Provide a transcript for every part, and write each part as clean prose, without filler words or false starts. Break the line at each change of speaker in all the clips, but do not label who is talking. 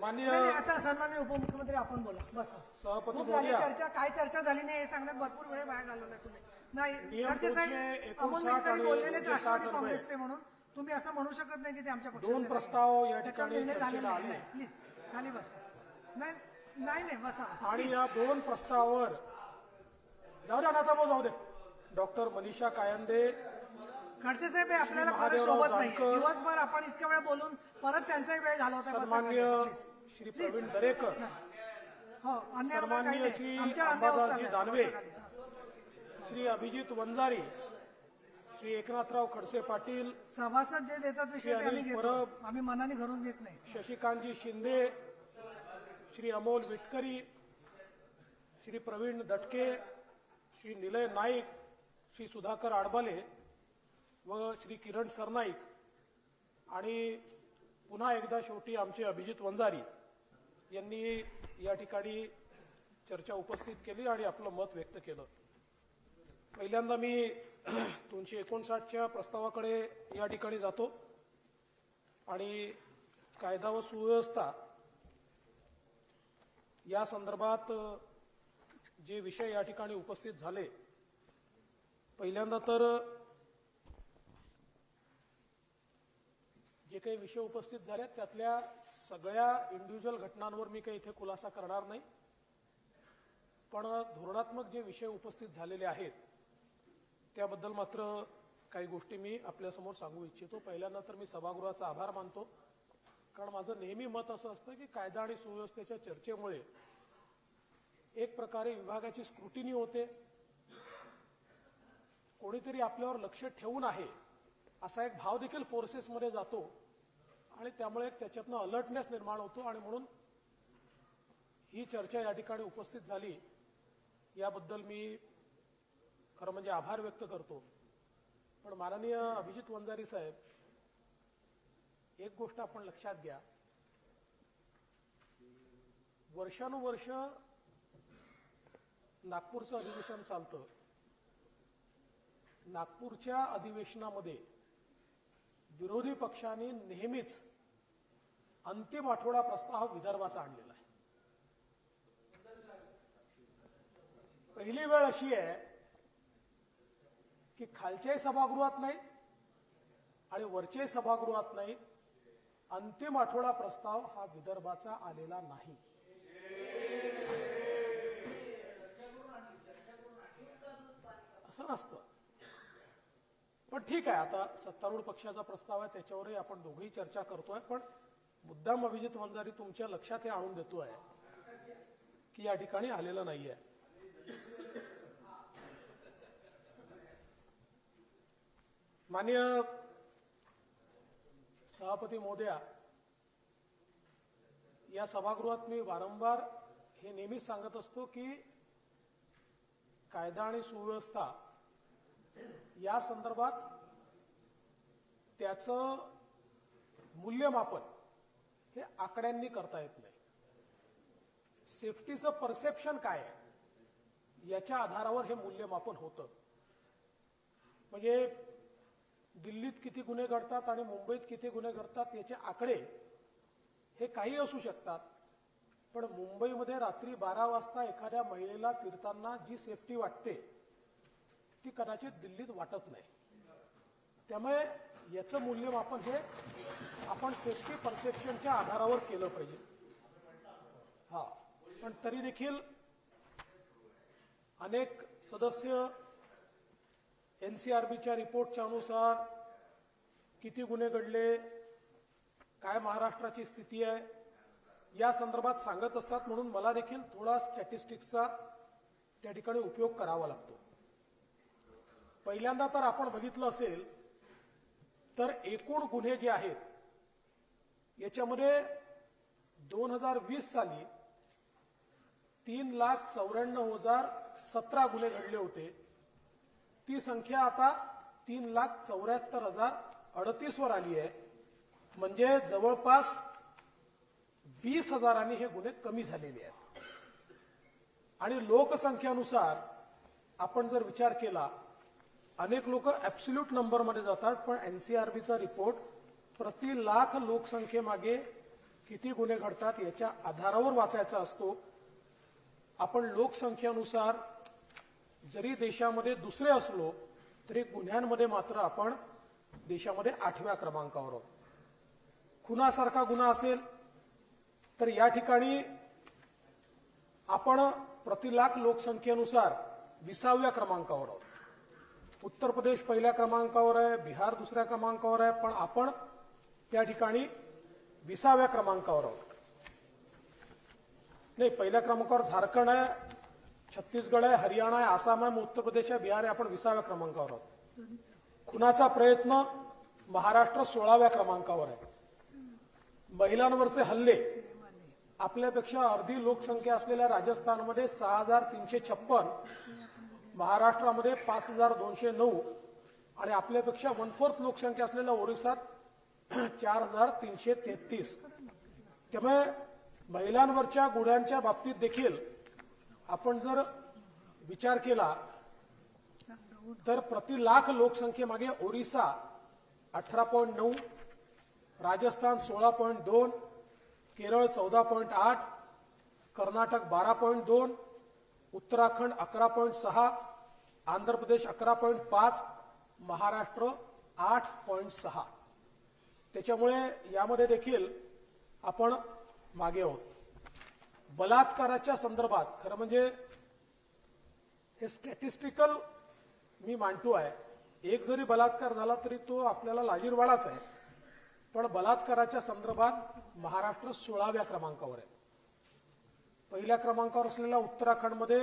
माननीय
आता सन्माननीय उपमुख्यमंत्री आपण बोला. बस बस.
सभापती
खूप झाली
महोदया,
चर्चा. काय चर्चा झाली नाही हे सांगण्यात भरपूर वेळ वाया घालवलाय तुम्ही. नाही
नियम
खडसे साहेब
259
अमोल मिटकरी
आणि
बोललेले
260
राष्ट्रवादी
रुपये.
काँग्रेसचे म्हणून तुम्ही असं म्हणू शकत नाही की ते आमच्या पक्षाचे
दोन
नाही.
प्रस्ताव या
त्याच्यावर
ठिकाणी
निर्णय झालेला
चर्चेला
नाही.
आले.
प्लीज खाली बस. नाही नाही नाही बसा बसा.
आणि या दोन प्रस्तावावर जाऊ दे आता जाऊ दे. डॉक्टर मनीषा कायंदे,
खडसे साहेब हे आपल्याला परत
महादेवराव
सोबत नाही.
जानकर,
दिवसभर आपण इतक्या वेळ बोलून परत त्यांचाही वेळ घालवताय. बसा
सन्माननीय
खाली. प्लीज.
श्री
प्लीज.
प्रवीण दरेकर,
हो अन्याय वगैरे काही
सन्माननीय
नाही.
श्री
आमच्या अन्याय
अंबादासजी
होत नाही.
दानवे,
बसा खाली.
श्री अभिजित वंजारी, श्री एकनाथराव खडसे पाटील,
सभासद जे देतात विषय ते आम्ही घेतो.
परब,
आम्ही मनाने घरून घेत नाही.
शशिकांतजी शिंदे, श्री अमोल विटकरी, श्री प्रवीण दटके, श्री निलय नाईक, श्री सुधाकर आडबले व श्री किरण सरनाईक आणि पुन्हा एकदा शेवटी आमचे अभिजित वंजारी यांनी या ठिकाणी चर्चा उपस्थित केली आणि आपलं मत व्यक्त केलं. पहिल्यांदा मी 259च्या प्रस्तावाकडे या ठिकाणी जातो आणि कायदा व सुव्यवस्था या संदर्भात जे विषय या ठिकाणी उपस्थित झाले, पहिल्यांदा तर जे काही विषय उपस्थित झाले त्यातल्या सगळ्या इंडिव्हिज्युअल घटनांवर मी काही इथे खुलासा करणार नाही, पण धोरणात्मक जे विषय उपस्थित झालेले आहेत त्याबद्दल मात्र काही गोष्टी मी आपल्यासमोर सांगू इच्छितो. पहिल्यांदा तर मी सभागृहाचा आभार मानतो, कारण माझं नेहमी मत असं असतं की कायदा आणि सुव्यवस्थेच्या चर्चेमुळे एक प्रकारे विभागाची स्क्रुटिनी होते, कोणीतरी आपल्यावर लक्ष ठेवून आहे असा एक भाव देखील फोर्सेसमध्ये जातो आणि त्यामुळे त्याच्यातनं अलर्टनेस निर्माण होतो आणि म्हणून ही चर्चा या ठिकाणी उपस्थित झाली याबद्दल मी खरं म्हणजे आभार व्यक्त करतो. पण माननीय अभिजित वंजारी साहेब, एक गोष्ट आपण लक्षात घ्या, वर्षानुवर्ष नागपूरचं अधिवेशन चालतं. नागपूरच्या अधिवेशनामध्ये विरोधी पक्षांनी नेहमीच अंतिम आठवडा प्रस्ताव विदर्भाचा आणलेला आहे. पहिली वेळ अशी आहे की खालच्याही सभागृहात नाही आणि वरच्याही सभागृहात नाही, अंतिम आठवडा प्रस्ताव हा विदर्भाचा आलेला नाही. असं नसतं. पण ठीक आहे, आता सत्तारूढ पक्षाचा प्रस्ताव आहे त्याच्यावरही आपण दोघेही चर्चा करतोय, पण मुद्दाम अभिजित वंजारी तुमच्या लक्षात हे आणून देतोय की या ठिकाणी आलेलं नाहीये. माननीय सभापती महोदया, या सभागृहात मी वारंवार हे नेहमीच सांगत असतो की कायदा आणि सुव्यवस्था या संदर्भात त्याचं मूल्यमापन हे आकड्यांनी करता येत नाही. सेफ्टीचं परसेप्शन काय आहे याच्या आधारावर हे मूल्यमापन होतं. म्हणजे दिल्लीत किती गुन्हे घडतात आणि मुंबईत किती गुन्हे घडतात याचे आकडे हे काही असू शकतात, पण मुंबईमध्ये रात्री 12 वाजता एखाद्या महिलेला फिरताना जी सेफ्टी वाटते ती कदाचित दिल्लीत वाटत नाही. त्यामुळे याचं मूल्यमापन हे आपण सेफ्टी परसेप्शनच्या आधारावर केलं पाहिजे. हा, पण तरी देखील अनेक सदस्य एनसीआरबीच्या रिपोर्टच्या अनुसार किती गुन्हे घडले, काय महाराष्ट्राची स्थिती आहे या संदर्भात सांगत असतात, म्हणून मला देखील थोडा स्टॅटिस्टिक्सचा त्या ठिकाणी उपयोग करावा लागतो. पहिल्यांदा तर आपण बघितलं असेल तर एकूण गुन्हे जे आहेत याच्यामध्ये 2020 साली 3,94,017 गुन्हे घडले होते. ती संख्या आता 3,74,038 वर आली आहे. म्हणजे जवळपास 20,000 हे गुन्हे कमी झालेले आहेत. आणि लोकसंख्येनुसार आपण जर विचार केला, अनेक लोक ऍब्सोल्यूट नंबरमध्ये जातात, पण एनसीआरबीचा रिपोर्ट प्रति लाख लोकसंख्येमागे किती गुन्हे घडतात याच्या आधारावर वाचायचा असतो. आपण लोकसंख्येनुसार जरी देशामध्ये दुसरे असलो तरी गुन्ह्यांमध्ये मात्र आपण देशामध्ये 8व्या क्रमांकावर आहोत. खुनासारखा गुन्हा असेल तर या ठिकाणी आपण प्रति लाख लोकसंख्येनुसार 20व्या क्रमांकावर आहोत. उत्तर प्रदेश पहिल्या क्रमांकावर आहे, बिहार दुसऱ्या क्रमांकावर आहे, पण आपण त्या ठिकाणी 20व्या क्रमांकावर आहोत. नाही, पहिल्या क्रमांकावर झारखंड आहे, छत्तीसगड आहे, हरियाणा आहे, आसाम आहे, उत्तर प्रदेश आहे, बिहार आहे. आपण 20व्या क्रमांकावर आहोत. खुनाचा प्रयत्न महाराष्ट्र 16व्या क्रमांकावर आहे. महिलांवरचे हल्ले आपल्यापेक्षा अर्धी लोकसंख्या असलेल्या राजस्थानमध्ये 6,356, महाराष्ट्रामध्ये 5,209 आणि आपल्यापेक्षा 1/4 लोकसंख्या असलेल्या ओरिसात 4,333. त्यामुळे महिलांवरच्या गुन्ह्यांच्या बाबतीत देखील आपण जर विचार केला तर प्रति लाख लोकसंख्येमागे ओरिसा 18.9, राजस्थान 16.2, केरळ 14.8, कर्नाटक 12.2, उत्तराखंड 11.6, आंध्र प्रदेश 11.5, महाराष्ट्र 8.6. त्याच्यामुळे यामध्ये देखील आपण मागे आहोत. बलात्काराच्या संदर्भात खरं म्हणजे हे स्टॅटिस्टिकल मी मांडतो आहे. एक जरी बलात्कार झाला तरी तो आपल्याला लाजिरवाडाच आहे, पण बलात्काराच्या संदर्भात महाराष्ट्र 16व्या क्रमांकावर आहे. पहिल्या क्रमांकावर असलेल्या उत्तराखंडमध्ये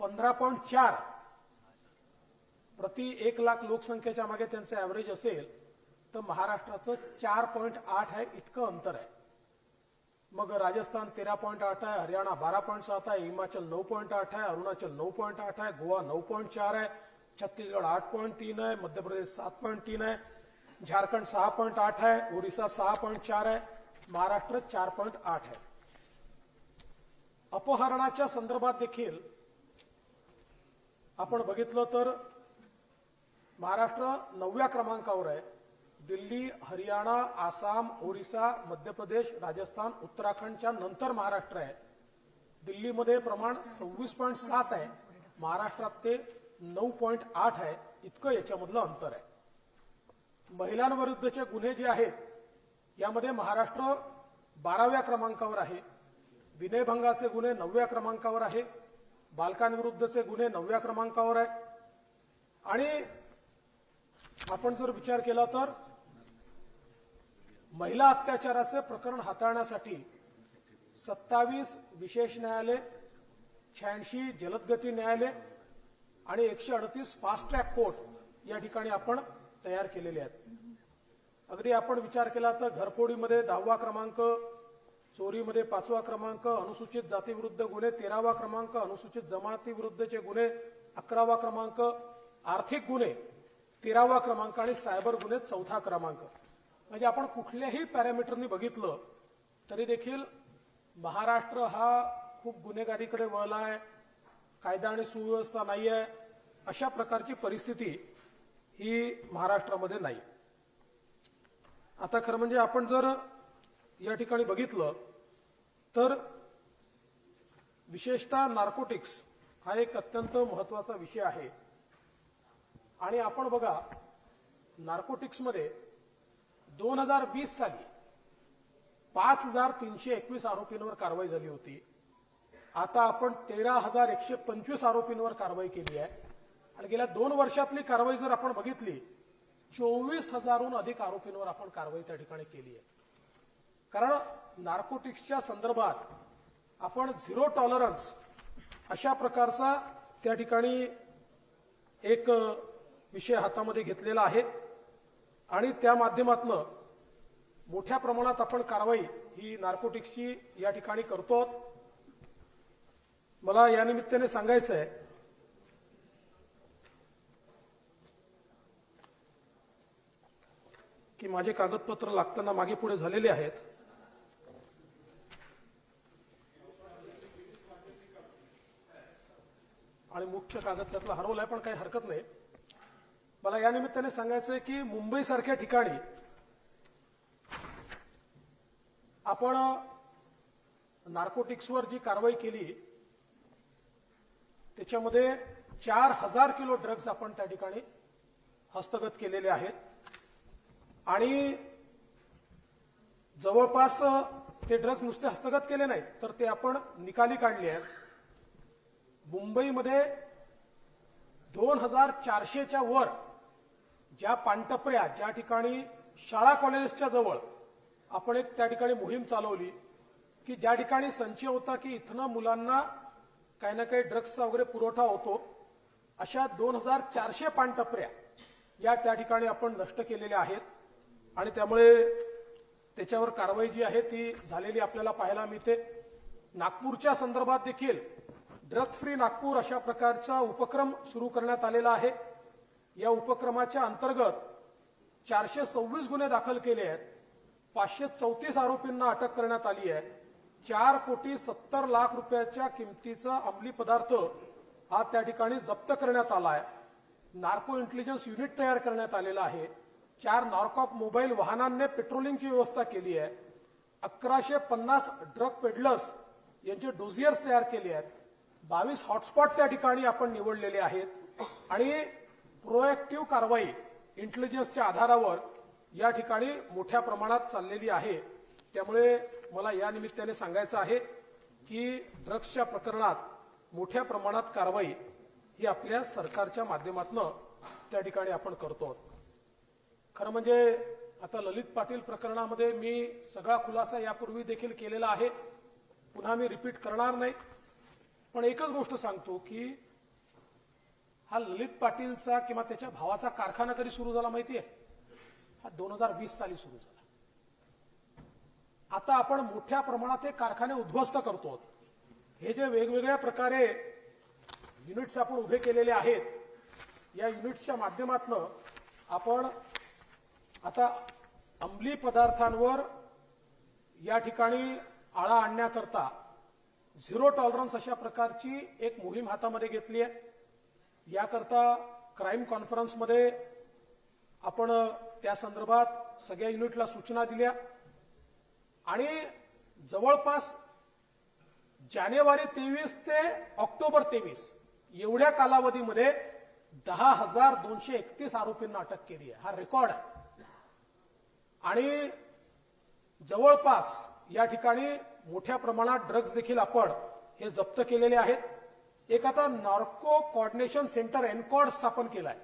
15.4 प्रति 1 लाख लोकसंख्येच्या मागे त्यांचं ॲव्हरेज असेल तर महाराष्ट्राचं 4.8 आहे. इतकं अंतर आहे. मग राजस्थान 13.8 आहे, हरियाणा 12.7 आहे, हिमाचल 9.8 आहे, अरुणाचल 9.8 आहे, गोवा 9.4 आहे, छत्तीसगड 8.3 आहे, मध्य प्रदेश 7.3 आहे, झारखंड 6.8 आहे, ओरिसा 6.4 आहे, महाराष्ट्र 4.8 आहे. अपहरणाच्या संदर्भात देखील आपण बघितलं तर महाराष्ट्र 9व्या क्रमांकावर आहे. दिल्ली, हरियाणा, आसाम, ओरिसा, मध्य प्रदेश, राजस्थान, उत्तराखंडच्या नंतर महाराष्ट्र आहे. दिल्लीमध्ये प्रमाण 26.7 आहे, महाराष्ट्रात ते 9.8 आहे. इतकं याच्यामधलं अंतर आहे. महिलांविरुद्धचे गुन्हे जे आहेत यामध्ये महाराष्ट्र 12व्या क्रमांकावर आहे. विनयभंगाचे गुन्हे 9व्या क्रमांकावर आहे. बालकांविरुद्धचे गुन्हे 9व्या क्रमांकावर आहे. आणि आपण जर विचार केला तर महिला अत्याचाराचे प्रकरण हाताळण्यासाठी 27 विशेष न्यायालय, 86 जलदगती न्यायालय आणि 138 फास्ट ट्रॅक कोर्ट या ठिकाणी आपण तयार केलेले आहेत. अगदी आपण विचार केला तर घरफोडीमध्ये 10वा क्रमांक, चोरीमध्ये 5वा क्रमांक, अनुसूचित जातीविरुद्ध गुन्हे 13वा क्रमांक, अनुसूचित जमातीविरुद्धचे गुन्हे 11वा क्रमांक, आर्थिक गुन्हे 13वा क्रमांक आणि सायबर गुन्हे 4था क्रमांक. म्हणजे आपण कुठल्याही पॅरामीटरनी बघितलं तरी देखील महाराष्ट्र हा खूप गुन्हेगारीकडे वळला आहे, कायदा आणि सुव्यवस्था नाही आहे, अशा प्रकारची परिस्थिती ही महाराष्ट्रामध्ये नाही. आता खरं म्हणजे आपण जर या ठिकाणी बघितलं तर विशेषतः नार्कोटिक्स हा एक अत्यंत महत्वाचा विषय आहे. आणि आपण बघा, नार्कोटिक्समध्ये 2020 साली 5,321 आरोपींवर कारवाई झाली होती. आता आपण 13,125 आरोपींवर कारवाई केली आहे. आणि गेल्या 2 वर्षातली कारवाई जर आपण बघितली 24,000हून अधिक आरोपींवर आपण कारवाई त्या ठिकाणी केली आहे. कारण नार्कोटिक्सच्या संदर्भात आपण झिरो टॉलरन्स अशा प्रकारचा त्या ठिकाणी एक विषय हातामध्ये घेतलेला आहे आणि त्या माध्यमातून मोठ्या प्रमाणात आपण कारवाई ही नार्कोटिक्सची या ठिकाणी करतो. मला या निमित्ताने सांगायचं आहे की माझे कागदपत्र लागताना मागे पुढे झालेले आहेत. आणि मुख्य कागद त्यातला हरवलाय, पण काही हरकत नाही. मला या निमित्ताने सांगायचं आहे की मुंबई सारख्या ठिकाणी आपण नार्कोटिक्सवर जी कारवाई केली त्याच्यामध्ये 4000 किलो ड्रग्ज आपण त्या ठिकाणी हस्तगत केलेले आहेत आणि जवळपास ते ड्रग्ज नुसते हस्तगत केले नाहीत तर ते आपण निकाली काढले आहेत. मुंबईमध्ये 2400च्या वर ज्या पानटपऱ्या ज्या ठिकाणी शाळा कॉलेजेसच्या जवळ आपण एक त्या ठिकाणी मोहीम चालवली की ज्या ठिकाणी संशय होता की इथनं मुलांना काही ना काही ड्रग्सचा वगैरे पुरवठा होतो अशा 2400 पानटपऱ्या या त्या ठिकाणी आपण नष्ट केलेल्या आहेत आणि त्यामुळे त्याच्यावर कारवाई जी आहे ती झालेली आपल्याला पाहायला मिळते. नागपूरच्या संदर्भात देखील ड्रग फ्री नागपूर अशा प्रकारचा उपक्रम सुरू करण्यात आलेला आहे. या उपक्रमाच्या अंतर्गत 426 गुन्हे दाखल केले आहेत. 534 आरोपींना अटक करण्यात आली आहे. 4,70,00,000 रुपयाच्या किमतीचा अंमली पदार्थ हा त्या ठिकाणी जप्त करण्यात आला आहे. नार्को इंटेलिजन्स युनिट तयार करण्यात आलेला आहे. 4 नॉर्कॉप मोबाईल वाहनांनी पेट्रोलिंगची व्यवस्था केली आहे. 1150 ड्रग पेडलर्स यांचे डोझियर्स तयार केले आहेत. 22 हॉटस्पॉट त्या ठिकाणी आपण निवडलेले आहेत आणि प्रोएक्टिव्ह कारवाई इंटेलिजन्सच्या आधारावर या ठिकाणी मोठ्या प्रमाणात चाललेली आहे. त्यामुळे मला या निमित्ताने सांगायचं आहे की ड्रग्सच्या प्रकरणात मोठ्या प्रमाणात कारवाई ही आपल्या सरकारच्या माध्यमातून त्या ठिकाणी आपण करतो. खरं म्हणजे आता ललित पाटील प्रकरणामध्ये मी सगळा खुलासा यापूर्वी देखील केलेला आहे. पुन्हा मी रिपीट करणार नाही. पण एकच गोष्ट सांगतो की हा ललित पाटीलचा किंवा त्याच्या भावाचा कारखाना कधी सुरू झाला माहितीये? हा 2020 साली सुरू झाला. आता आपण मोठ्या प्रमाणात हे कारखाने उद्ध्वस्त करतो. हे जे वेगवेगळ्या प्रकारे युनिट्स आपण उभे केलेले आहेत या युनिट्सच्या माध्यमातून आपण आता अंमली पदार्थांवर या ठिकाणी आळा आणण्याकरता झिरो टॉलरन्स अशा प्रकारची एक मोहीम हातामध्ये घेतली आहे. याकरता क्राईम कॉन्फरन्समध्ये आपण त्या संदर्भात सगळ्या युनिटला सूचना दिल्या आणि जवळपास जानेवारी 23 ते ऑक्टोबर 23 एवढ्या कालावधीमध्ये 10,231 आरोपींना अटक केली आहे. हा रेकॉर्ड आहे. आणि जवळपास या ठिकाणी मोठ्या प्रमाणात ड्रग्ज देखील आपण हे जप्त केलेले आहेत. एक आता नार्को कोऑर्डिनेशन सेंटर एनकॉर्ड स्थापन केलाय.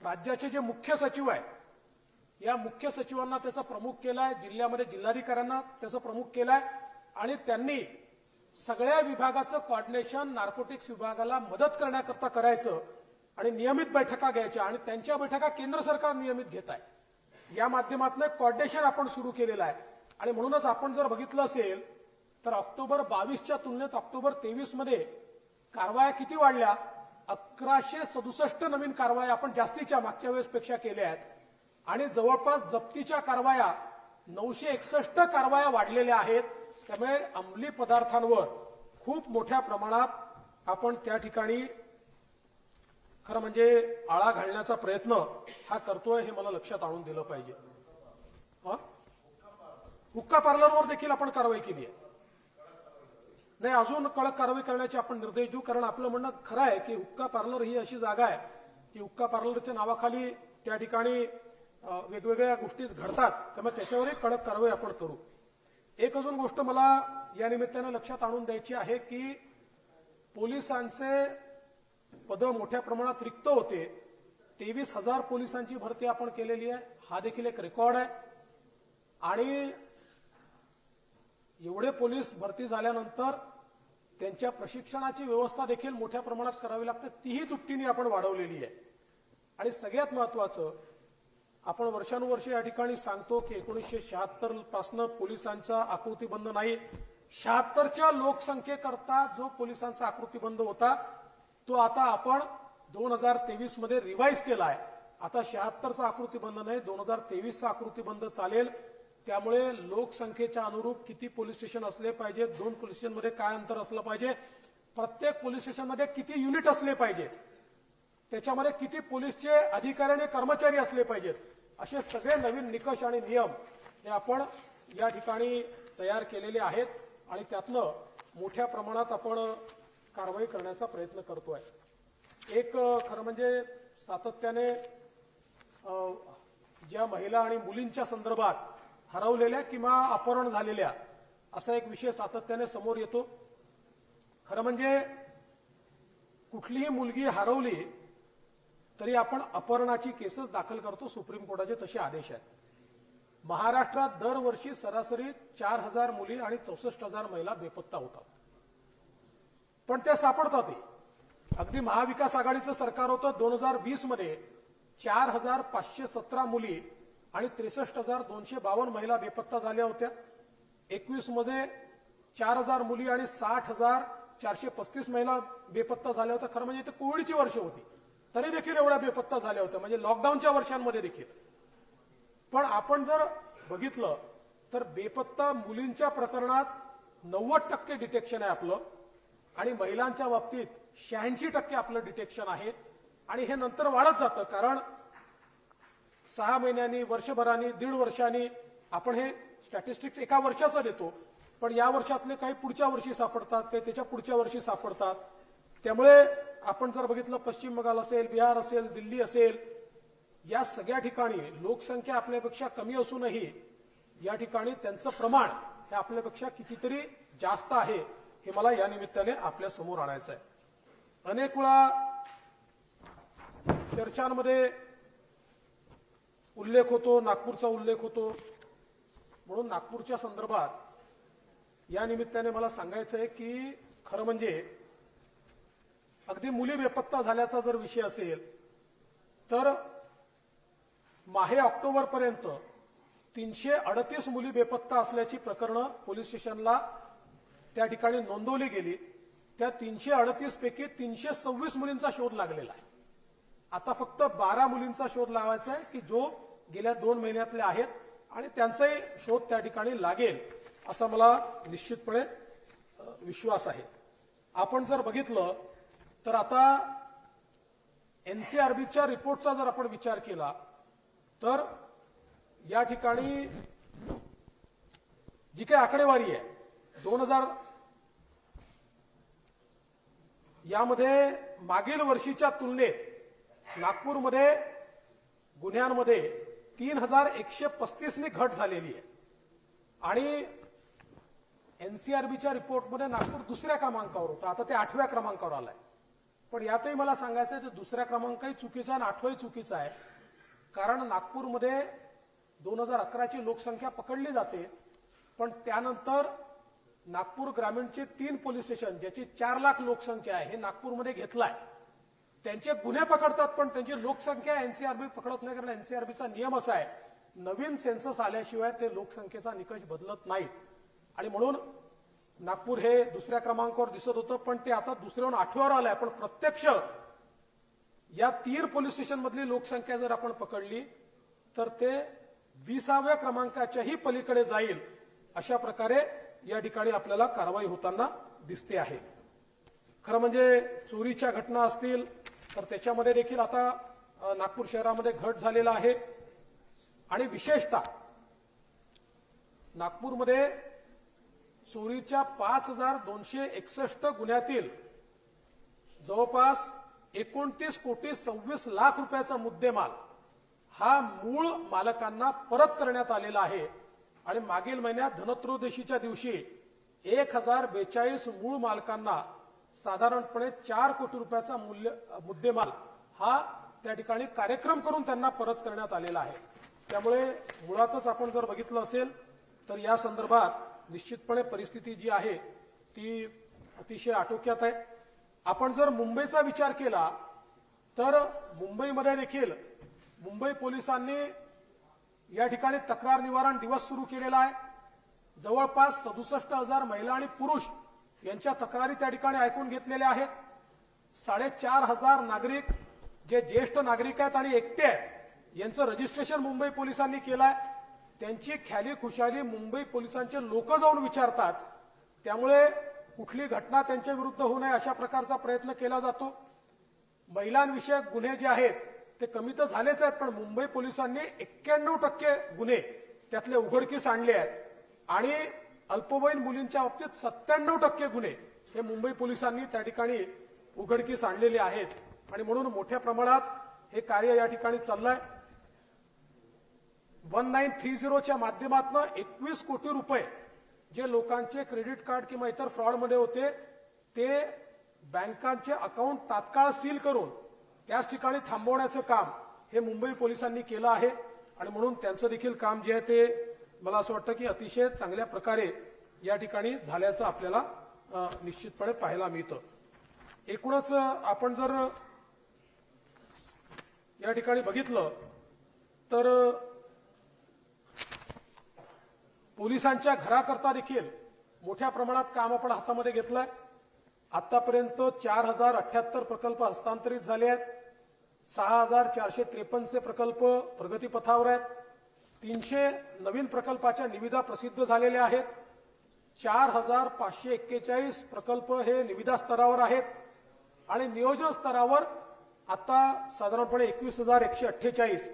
राज्याचे जे मुख्य सचिव आहेत या मुख्य सचिवांना त्याचा प्रमुख केलाय. जिल्ह्यामध्ये जिल्हाधिकाऱ्यांना त्याचा प्रमुख केलाय आणि त्यांनी सगळ्या विभागाचं कोऑर्डिनेशन नार्कोटिक्स विभागाला मदत करण्याकरता करायचं आणि नियमित बैठका घ्यायच्या आणि त्यांच्या बैठका केंद्र सरकार नियमित घेत आहे. या माध्यमातून कोऑर्डिनेशन आपण सुरू केलेलं आहे. आणि म्हणूनच आपण जर बघितलं असेल तर ऑक्टोबर 22च्या तुलनेत ऑक्टोबर 23 मध्ये कारवाया किती वाढल्या? 1167 नवीन कारवाया आपण जास्तीच्या मागच्या वेळेसपेक्षा केल्या आहेत आणि जवळपास जप्तीच्या कारवाया 961 कारवाया वाढलेल्या आहेत. त्यामुळे अंमली पदार्थांवर खूप मोठ्या प्रमाणात आपण त्या ठिकाणी खरं म्हणजे आळा घालण्याचा प्रयत्न हा करतोय हे मला लक्षात आणून दिलं पाहिजे. हुक्का पार्लरवर देखील आपण कारवाई केली आहे. नाही, अजून कडक कारवाई करण्याचे आपण निर्देश देऊ. कारण आपलं म्हणणं खरं आहे की हुक्का पार्लर ही अशी जागा आहे की हुक्का पार्लरच्या नावाखाली त्या ठिकाणी वेगवेगळ्या गोष्टी घडतात. त्यामुळे त्याच्यावरही कडक कारवाई आपण करू. एक अजून गोष्ट मला या निमित्तानं लक्षात आणून द्यायची आहे की पोलिसांचे पद मोठ्या प्रमाणात रिक्त होते. 23,000 पोलिसांची भरती आपण केलेली आहे. हा देखील एक रेकॉर्ड आहे. आणि एवढे पोलीस भरती झाल्यानंतर त्यांच्या प्रशिक्षणाची व्यवस्था देखील मोठ्या प्रमाणात करावी लागते. तीही दुपटीने आपण वाढवलेली आहे. आणि सगळ्यात महत्वाचं आपण वर्षानुवर्ष या ठिकाणी सांगतो की 1976 पासून पोलिसांचा आकृतीबंध नाही. 76च्या लोकसंख्येकरता जो पोलिसांचा आकृतीबंध होता तो आता आपण 2023 मध्ये रिवाईज केलाय. आता 76चा आकृतीबंध नाही, 2023चा आकृतीबंध चालेल. त्यामुळे लोकसंख्येच्या अनुरूप किती पोलीस स्टेशन असले पाहिजे, 2 पोलीस स्टेशनमध्ये काय अंतर असलं पाहिजे, प्रत्येक पोलीस स्टेशनमध्ये किती युनिट असले पाहिजे, त्याच्यामध्ये किती पोलीसचे अधिकारी आणि कर्मचारी असले पाहिजेत, असे सगळे नवीन निकष आणि नियम हे आपण या ठिकाणी तयार केलेले आहेत आणि त्यातनं मोठ्या प्रमाणात आपण कारवाई करण्याचा प्रयत्न करतोय. एक खरं म्हणजे सातत्याने ज्या महिला आणि मुलींच्या संदर्भात हरवलेल्या किंवा अपहरण झालेल्या असा एक विषय सातत्याने समोर येतो. खरं म्हणजे कुठलीही मुलगी हरवली तरी आपण अपहरणाची केसेस दाखल करतो. सुप्रीम कोर्टाचे तसे आदेश आहेत. महाराष्ट्रात दरवर्षी सरासरी 4,000 मुली आणि 64,000 महिला बेपत्ता होतात. पण त्या सापडतातही. अगदी महाविकास आघाडीचं सरकार होतं 2020 मध्ये 4,517 मुली आणि 63,252 महिला बेपत्ता झाल्या होत्या. 21 मध्ये 4,000 मुली आणि 60,435 महिला बेपत्ता झाल्या होत्या. खरं म्हणजे ते कोविडची वर्ष होती तरी देखील एवढ्या बेपत्ता झाल्या होत्या, म्हणजे लॉकडाऊनच्या वर्षांमध्ये देखील. पण आपण जर बघितलं तर बेपत्ता मुलींच्या प्रकरणात 90% डिटेक्शन आहे आपलं आणि महिलांच्या बाबतीत 86% आपलं डिटेक्शन आहे. आणि हे नंतर वाढत जातं, कारण 6 महिन्यांनी, वर्षभरानी, 1.5 वर्षांनी आपण हे स्टॅटिस्टिक्स एका वर्षाचं देतो. पण या वर्षातले काही पुढच्या वर्षी सापडतात, काही त्याच्या पुढच्या वर्षी सापडतात. त्यामुळे आपण जर बघितलं पश्चिम बंगाल असेल, बिहार असेल, दिल्ली असेल, या सगळ्या ठिकाणी लोकसंख्या आपल्यापेक्षा कमी असूनही या ठिकाणी त्यांचं प्रमाण हे आपल्यापेक्षा कितीतरी जास्त आहे, हे मला या निमित्ताने आपल्या समोर आणायचं आहे. अनेक वेळा चर्चांमध्ये उल्लेख होतो, नागपूरचा उल्लेख होतो. म्हणून नागपूरच्या संदर्भात या निमित्ताने मला सांगायचं आहे की खरं म्हणजे अगदी मुली बेपत्ता झाल्याचा जर विषय असेल तर माहे ऑक्टोबर पर्यंत 338 मुली बेपत्ता असल्याची प्रकरणं पोलीस स्टेशनला त्या ठिकाणी नोंदवली गेली. त्या 338 पैकी 326 मुलींचा शोध लागलेला आहे. आता फक्त 12 मुलींचा शोध लावायचा आहे की जो गेल्या 2 महिन्यातले आहेत आणि त्यांचाही शोध त्या ठिकाणी लागेल असा मला निश्चितपणे विश्वास आहे. आपण जर बघितलं तर आता एनसीआरबीच्या रिपोर्टचा जर आपण विचार केला तर या ठिकाणी जी काही आकडेवारी आहे 2000 यामध्ये मागील वर्षीच्या तुलनेत नागपूरमध्ये गुन्ह्यांमध्ये 3,135 नी घट झालेली आहे आणि एनसीआरबीच्या रिपोर्टमध्ये नागपूर दुसऱ्या क्रमांकावर होतं. आता ते 8व्या क्रमांकावर आलंय. पण यातही मला सांगायचं आहे, दुसऱ्या क्रमांकही चुकीचा आणि 8वाही चुकीचा आहे. कारण नागपूरमध्ये 2011ची लोकसंख्या पकडली जाते, पण त्यानंतर नागपूर ग्रामीणचे 3 पोलीस स्टेशन ज्याची 4 लाख लोकसंख्या आहे हे नागपूरमध्ये घेतलाय. त्यांचे गुन्हे पकडतात पण त्यांची लोकसंख्या एनसीआरबी पकडत नाही, कारण एनसीआरबीचा नियम असा आहे नवीन सेन्सस आल्याशिवाय ते लोकसंख्येचा निकष बदलत नाहीत. आणि म्हणून नागपूर हे दुसऱ्या क्रमांकावर दिसत होतं, पण ते आता दुसऱ्याहून 8व्यावर आलंय. पण प्रत्यक्ष या 3 पोलीस स्टेशनमधली लोकसंख्या जर आपण पकडली तर ते 20व्या क्रमांकाच्याही पलीकडे जाईल. अशा प्रकारे या ठिकाणी आपल्याला कारवाई होताना दिसते आहे. खरं म्हणजे चोरीच्या घटना असतील तर त्याच्यामध्ये देखील आता नागपूर शहरामध्ये घट झालेला आहे. आणि विशेषतः नागपूरमध्ये चोरीच्या 5,261 गुन्ह्यातील जवळपास 29 कोटी 26 लाख रुपयाचा मुद्देमाल हा मूळ मालकांना परत करण्यात आलेला आहे. आणि मागील महिन्यात धनत्रयोदशीच्या दिवशी 1,042 मूळ मालकांना साधारणपणे 4 कोटी रुपयाचा मुद्देमाल हा त्या ठिकाणी कार्यक्रम करून त्यांना परत करण्यात आलेला आहे. त्यामुळे मुळातच आपण जर बघितलं असेल तर या संदर्भात निश्चितपणे परिस्थिती जी आहे ती अतिशय आटोक्यात आहे. आपण जर मुंबईचा विचार केला तर मुंबईमध्ये देखील मुंबई पोलिसांनी या ठिकाणी तक्रार निवारण दिवस सुरू केलेला आहे. जवळपास 67,000 महिला आणि पुरुष यांच्या तक्रारी त्या ठिकाणी ऐकून घेतलेल्या आहेत. 4,500 नागरिक जे ज्येष्ठ नागरिक आहेत आणि एकटे आहेत यांचं रजिस्ट्रेशन मुंबई पोलिसांनी केलंय. त्यांची ख्याली खुशाली मुंबई पोलिसांचे लोक जाऊन विचारतात. त्यामुळे कुठली घटना त्यांच्या विरुद्ध होऊ नये अशा प्रकारचा प्रयत्न केला जातो. महिलांविषयक गुन्हे जे आहेत ते कमी तर झालेच आहेत, पण मुंबई पोलिसांनी 91% गुन्हे त्यातले उघडकीस आणले आहेत. आणि अल्पवयीन मुलींच्या बाबतीत 97% गुन्हे हे मुंबई पोलिसांनी त्या ठिकाणी उघडकीस आणलेले आहेत आणि म्हणून मोठ्या प्रमाणात हे कार्य या ठिकाणी चाललंय. 1930च्या माध्यमातून 21 कोटी रुपये जे लोकांचे क्रेडिट कार्ड किंवा इतर फ्रॉडमध्ये होते ते बँकांचे अकाउंट तात्काळ सील करून त्याच ठिकाणी थांबवण्याचं काम हे मुंबई पोलिसांनी केलं आहे आणि म्हणून त्यांचं देखील काम जे आहे ते मला असं वाटतं की अतिशय चांगल्या प्रकारे या ठिकाणी झाल्याचं आपल्याला निश्चितपणे पाहायला मिळतं. एकूणच आपण जर या ठिकाणी बघितलं तर पोलिसांच्या घराकरता देखील मोठ्या प्रमाणात काम आपण हातामध्ये घेतलंय. आतापर्यंत 4078 प्रकल्प हस्तांतरित झाले आहेत. 6453 प्रकल्प प्रगतीपथावर आहेत. 300 नवीन प्रकल्पाच्या निविदा प्रसिद्ध झालेल्या आहेत. 4541 प्रकल्प हे निविदा स्तरावर आहेत आणि नियोजन स्तरावर आता साधारणपणे 21,148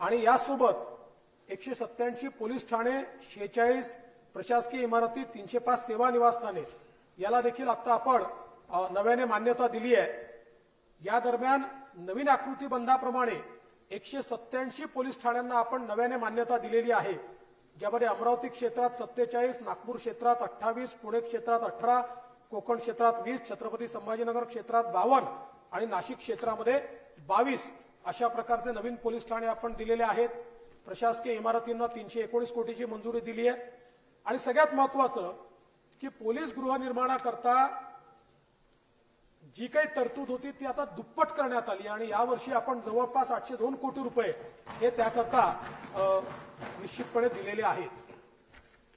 आणि यासोबत 187 पोलीस ठाणे, 46 प्रशासकीय इमारती, 305 सेवा निवासस्थाने याला देखील आता आपण नव्याने मान्यता दिली आहे. या दरम्यान नवीन आकृती बंधाप्रमाणे 187 पोलीस ठाण्यांना आपण नव्याने मान्यता दिलेली आहे, ज्यामध्ये अमरावती क्षेत्रात 47, नागपूर क्षेत्रात 28, पुणे क्षेत्रात 18, कोकण क्षेत्रात 20, छत्रपती संभाजीनगर क्षेत्रात 52 आणि नाशिक क्षेत्रामध्ये 22 अशा प्रकारचे नवीन पोलीस ठाणे आपण दिलेले आहेत. प्रशासकीय इमारतींना 319 कोटीची मंजुरी दिली आहे आणि सगळ्यात महत्वाचं की पोलीस गृहनिर्माणाकरता जी काही तरतूद होती ती आता दुप्पट करण्यात आली आणि यावर्षी आपण जवळपास 802 कोटी रुपये हे त्याकरता निश्चितपणे दिलेले आहेत.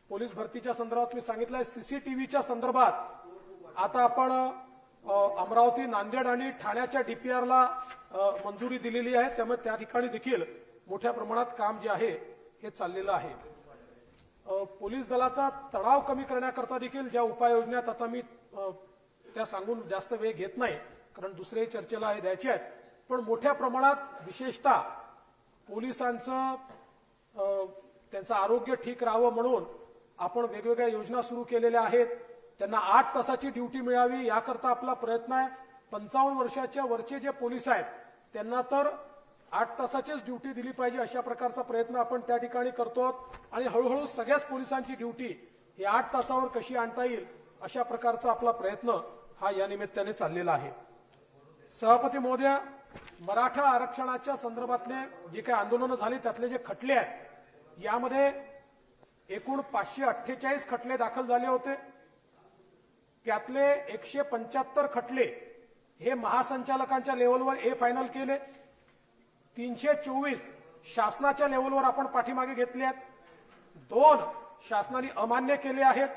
पोलीस भरतीच्या संदर्भात मी सांगितलंय. सीसीटीव्हीच्या संदर्भात आता आपण अमरावती, नांदेड आणि ठाण्याच्या डीपीआरला मंजुरी दिलेली आहे, त्यामुळे त्या ठिकाणी देखील मोठ्या प्रमाणात काम जे आहे हे चाललेलं आहे. पोलीस दलाचा तणाव कमी करण्याकरता देखील ज्या उपाययोजना आता मी त्या सांगून जास्त वेळ घेत नाही कारण दुसऱ्याही चर्चेला हे द्यायचे आहेत, पण मोठ्या प्रमाणात विशेषतः पोलिसांचं त्यांचं आरोग्य ठीक राहावं म्हणून आपण वेगवेगळ्या योजना सुरू केलेल्या आहेत. त्यांना 8 तासाची ड्युटी मिळावी याकरता आपला प्रयत्न आहे. 55 वर्षाच्या वरचे जे पोलीस आहेत त्यांना तर 8 तासाचीच ड्युटी दिली पाहिजे अशा प्रकारचा प्रयत्न आपण त्या ठिकाणी करतो आणि हळूहळू सगळ्याच पोलिसांची ड्युटी ही 8 तासावर कशी आणता येईल अशा प्रकारचा आपला प्रयत्न हा या निमित्ताने चाललेला आहे. सभापती महोदय, मराठा आरक्षणाच्या संदर्भातले जे काही आंदोलनं झाली त्यातले जे खटले आहेत यामध्ये एकूण 548 खटले दाखल झाले होते. त्यातले 175 खटले हे महासंचालकांच्या लेव्हलवर ए फायनल केले. 324 शासनाच्या लेव्हलवर आपण पाठीमागे घेतले आहेत. 2 शासनाने अमान्य केले आहेत.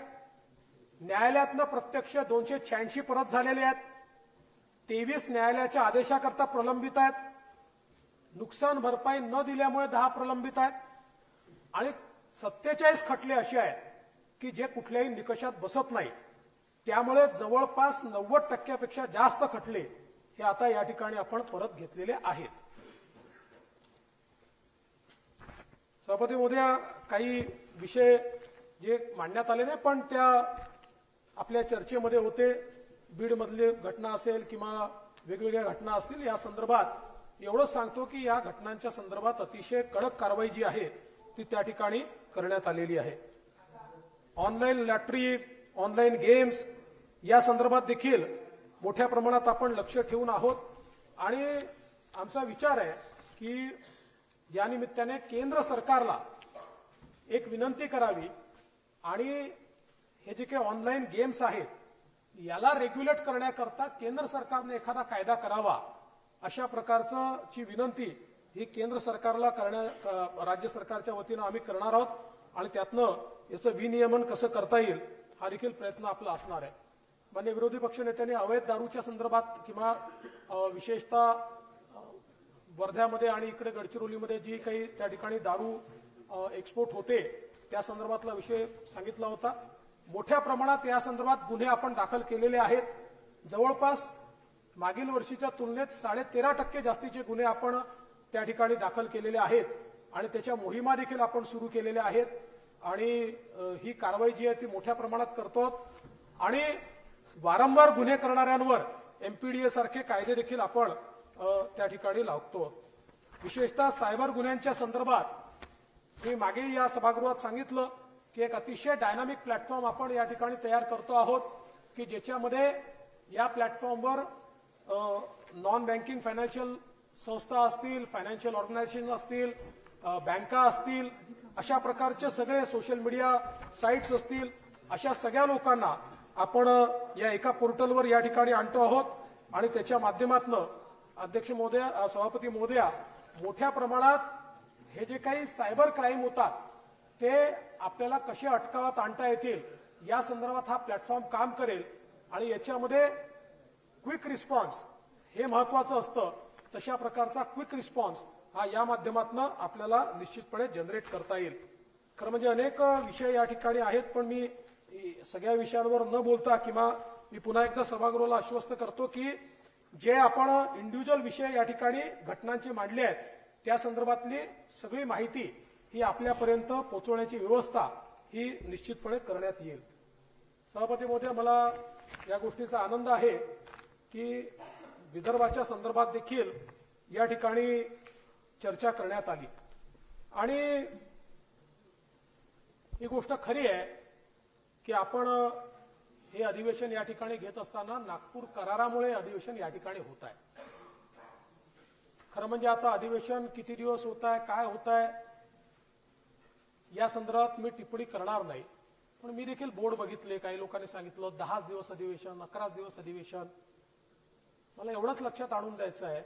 न्यायालयातनं प्रत्यक्ष 286 परत झालेले आहेत. 23 न्यायालयाच्या आदेशाकरता प्रलंबित आहेत. नुकसान भरपाई न दिल्यामुळे 10 प्रलंबित आहेत आणि 47 खटले असे आहेत की जे कुठल्याही निकषात बसत नाही. त्यामुळे जवळपास 90% जास्त खटले हे आता या ठिकाणी आपण परत घेतलेले आहेत. सभापती महोदया, काही विषय जे मांडण्यात आले नाही पण त्या आपल्या चर्चेमध्ये होते. बीडमधली घटना असेल किंवा वेगवेगळ्या घटना असतील, या संदर्भात एवढंच सांगतो की या घटनांच्या संदर्भात अतिशय कडक कारवाई जी आहे ती त्या ठिकाणी करण्यात आलेली आहे. ऑनलाईन लॉटरी, ऑनलाईन गेम्स या संदर्भात देखील मोठ्या प्रमाणात आपण लक्ष ठेवून आहोत आणि आमचा विचार आहे की या निमित्ताने केंद्र सरकारला एक विनंती करावी आणि हे जे काही ऑनलाईन गेम्स आहेत याला रेग्युलेट करण्याकरता केंद्र सरकारने एखादा कायदा करावा अशा प्रकारची विनंती ही केंद्र सरकारला राज्य सरकारच्या वतीनं आम्ही करणार आहोत आणि त्यातनं याचं विनियमन कसं करता येईल हा देखील प्रयत्न आपला असणार आहे. मान्य विरोधी पक्षनेत्यांनी अवैध दारूच्या संदर्भात किंवा विशेषतः वर्ध्यामध्ये आणि इकडे गडचिरोलीमध्ये जी काही त्या ठिकाणी दारू एक्सपोर्ट होते त्या संदर्भातला विषय सांगितला होता. मोठ्या प्रमाणात या संदर्भात गुन्हे आपण दाखल केलेले आहेत. जवळपास मागील वर्षीच्या तुलनेत 13.5% जास्तीचे गुन्हे आपण त्या ठिकाणी दाखल केलेले आहेत आणि त्याच्या मोहिमा देखील आपण सुरू केलेल्या आहेत. आणि ही कारवाई जी आहे ती मोठ्या प्रमाणात करतो आणि वारंवार गुन्हे करणाऱ्यांवर एमपीडीए सारखे कायदे देखील आपण त्या ठिकाणी लावतो. विशेषतः सायबर गुन्ह्यांच्या संदर्भात मी मागे या सभागृहात सांगितलं की एक अतिशय डायनामिक प्लॅटफॉर्म आपण या ठिकाणी तयार करतो आहोत की ज्याच्यामध्ये या प्लॅटफॉर्मवर नॉन बँकिंग फायनान्शियल संस्था असतील, फायनान्शियल ऑर्गनायझेशन असतील, बँका असतील, अशा प्रकारचे सगळे सोशल मीडिया साईट्स असतील, अशा सगळ्या लोकांना आपण या एका पोर्टलवर या ठिकाणी आणतो आहोत आणि त्याच्या माध्यमातून अध्यक्ष महोदय, सभापती महोदया, मोठ्या प्रमाणात हे जे काही सायबर क्राईम होतात ते आपल्याला कसे अटकावात आणता येतील या संदर्भात हा प्लॅटफॉर्म काम करेल आणि याच्यामध्ये क्विक रिस्पॉन्स हे महत्वाचं असतं. तशा प्रकारचा क्विक रिस्पॉन्स हा या माध्यमातून आपल्याला निश्चितपणे जनरेट करता येईल. खरं म्हणजे अनेक विषय या ठिकाणी आहेत, पण मी सगळ्या विषयांवर न बोलता किंवा मी पुन्हा एकदा सभागृहाला आश्वस्त करतो की जे आपण इंडिव्हिज्युअल विषय या ठिकाणी घटनांचे मांडले आहेत त्या संदर्भातली सगळी माहिती ही आपल्यापर्यंत पोहोचवण्याची व्यवस्था ही निश्चितपणे करण्यात येईल. सभापती महोदय, मला या गोष्टीचा आनंद आहे की विदर्भाच्या संदर्भात देखील या ठिकाणी चर्चा करण्यात आली आणि ही गोष्ट खरी आहे की आपण हे अधिवेशन या ठिकाणी घेत असताना नागपूर करारामुळे अधिवेशन या ठिकाणी होत आहे. खरं म्हणजे आता अधिवेशन किती दिवस होत आहे, काय होत आहे या संदर्भात मी टिप्पणी करणार नाही, पण मी देखील बोर्ड बघितले. काही लोकांनी सांगितलं 10 दिवस अधिवेशन, 11 दिवस अधिवेशन. मला एवढंच लक्षात आणून द्यायचं आहे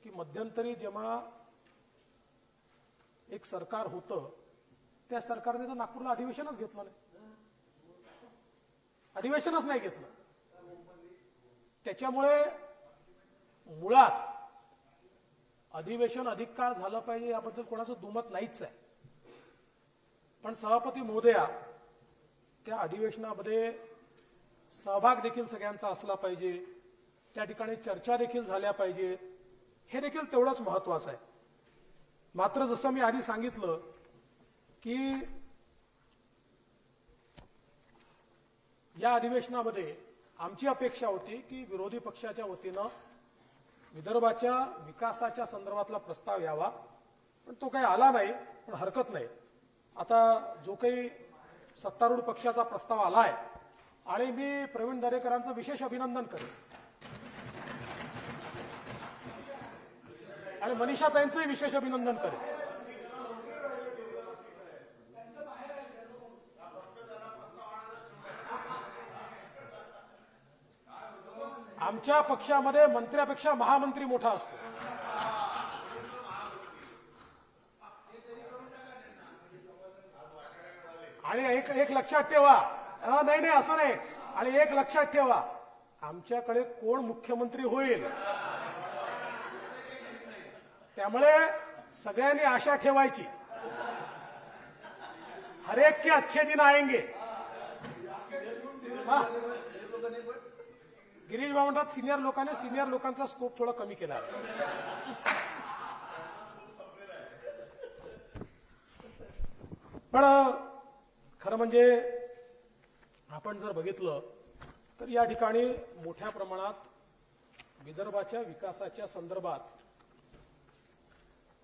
की मध्यंतरी जेव्हा एक सरकार होतं त्या सरकारने तर नागपूरला अधिवेशनच घेतलं नाही, अधिवेशनच नाही घेतलं. त्याच्यामुळे मुळात अधिवेशन अधिक काळ झालं पाहिजे याबद्दल कोणाचं दुमत नाहीच आहे. पण सभापती महोदया, त्या अधिवेशनामध्ये सहभाग देखील सगळ्यांचा असला पाहिजे, त्या ठिकाणी चर्चा देखील झाल्या पाहिजे, हे देखील तेवढंच महत्वाचं आहे. मात्र जसं मी आधी सांगितलं की या अधिवेशनामध्ये आमची अपेक्षा होती की विरोधी पक्षाच्या वतीनं विदर्भाच्या विकासाच्या संदर्भातला प्रस्ताव यावा, पण तो काही आला नाही. पण हरकत नाही, आता जो काही सत्तारूढ पक्षाचा प्रस्ताव आलाय आणि मी प्रवीण दरेकरांचं विशेष अभिनंदन करेन आणि मनीषाताईंचंही विशेष अभिनंदन करेन. आमच्या पक्षामध्ये मंत्र्यापेक्षा महामंत्री मोठा असतो. आणि एक लक्षात ठेवा, नाही असं नाही, आणि एक लक्षात ठेवा, आमच्याकडे कोण मुख्यमंत्री होईल त्यामुळे सगळ्यांनी आशा ठेवायची, हर एक के अच्छे दिन आएंगे. गिरीश भाऊ म्हणतात सिनियर लोकांचा स्कोप थोडा कमी केला आहे. पण खरं म्हणजे आपण जर बघितलं तर या ठिकाणी मोठ्या प्रमाणात विदर्भाच्या विकासाच्या संदर्भात